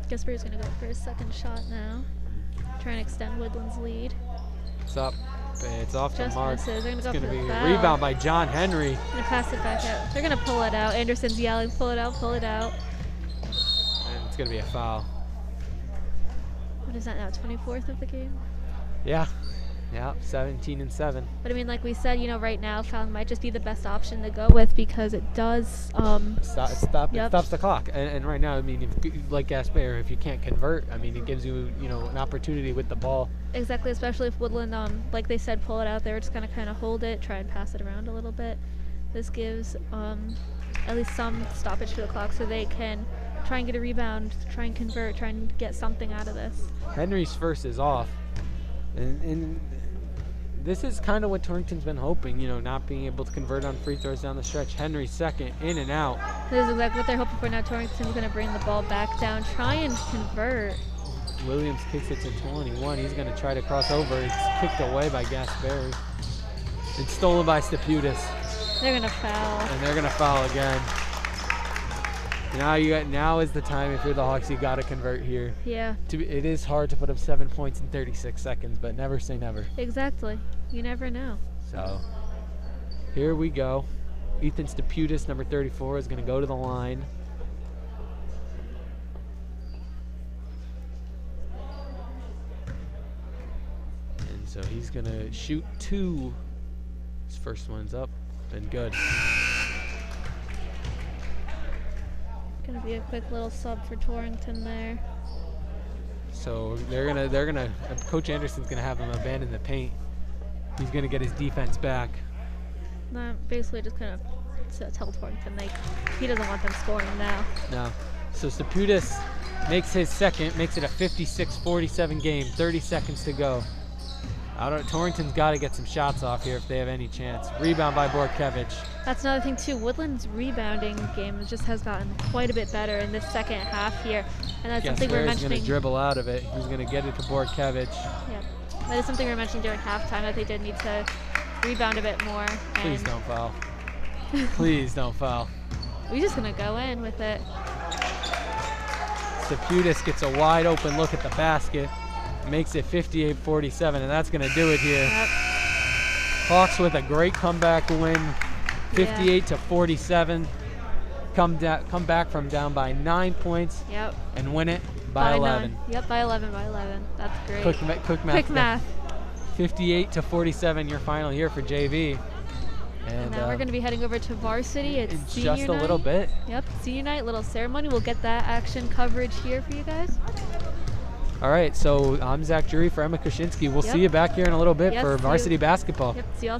Gasperi's going to go for his second shot now. Trying to extend Woodland's lead. It's up. It's off the mark. Misses. They're It's going to be a rebound by John Henry. Going to pass it back out. They're going to pull it out. Anderson's yelling, pull it out, pull it out. And it's going to be a foul. What is that now, 24th of the game? Yeah. Yeah, 17-7. But I mean, like we said, right now, fouling might just be the best option to go with because it does it stops the clock. And right now, I mean, if, like Gasperi, if you can't convert, I mean, it gives you, an opportunity with the ball. Exactly, especially if Woodland, like they said, pull it out there. It's going to kind of hold it, try and pass it around a little bit. This gives at least some stoppage to the clock so they can try and get a rebound, try and convert, try and get something out of this. Henry's first is off. And this is kind of what Torrington's been hoping, not being able to convert on free throws down the stretch. Henry's second, in and out. This is exactly what they're hoping for now. Torrington's going to bring the ball back down, try and convert. Williams kicks it to 21. He's going to try to cross over. It's kicked away by Gasperi. It's stolen by Staputis. They're going to foul. And they're going to foul again. Now is the time. If you're the Hawks, you got to convert here. Yeah. It is hard to put up 7 points in 36 seconds, but never say never. Exactly. You never know. So here we go. Ethan Steputis, number 34, is going to go to the line. And so he's going to shoot 2. His first one's up and good. Gonna be a quick little sub for Torrington there. So they're gonna Coach Anderson's gonna have him abandon the paint. He's gonna get his defense back. Not basically just kind of tell Torrington he doesn't want them scoring now. No. So Steputis makes his second, makes it a 56-47 game. 30 seconds to go. Torrington's got to get some shots off here if they have any chance. Rebound by Borkevich. That's another thing too. Woodland's rebounding game just has gotten quite a bit better in this second half here, and that's something we're mentioning. He's going to dribble out of it. He's going to get it to Borkevich. Yep. That is something we were mentioning during halftime, that they did need to rebound a bit more. Please don't foul. Please don't foul. We're just going to go in with it. Steputis gets a wide open look at the basket. Makes it 58-47, and that's going to do it here. Yep. Hawks with a great comeback win, 58-47. Come back from down by 9 points. Yep. And win it by 11. 9. Yep, by 11. That's great. Quick math. Quick math. 58-47, your final here for JV. And now we're going to be heading over to varsity. It's senior just night. A little bit. Yep, senior night, little ceremony. We'll get that action coverage here for you guys. All right, so I'm Zach Drury for Emma Kuczynski. We'll see you back here in a little bit for varsity basketball. Yep, see y'all soon.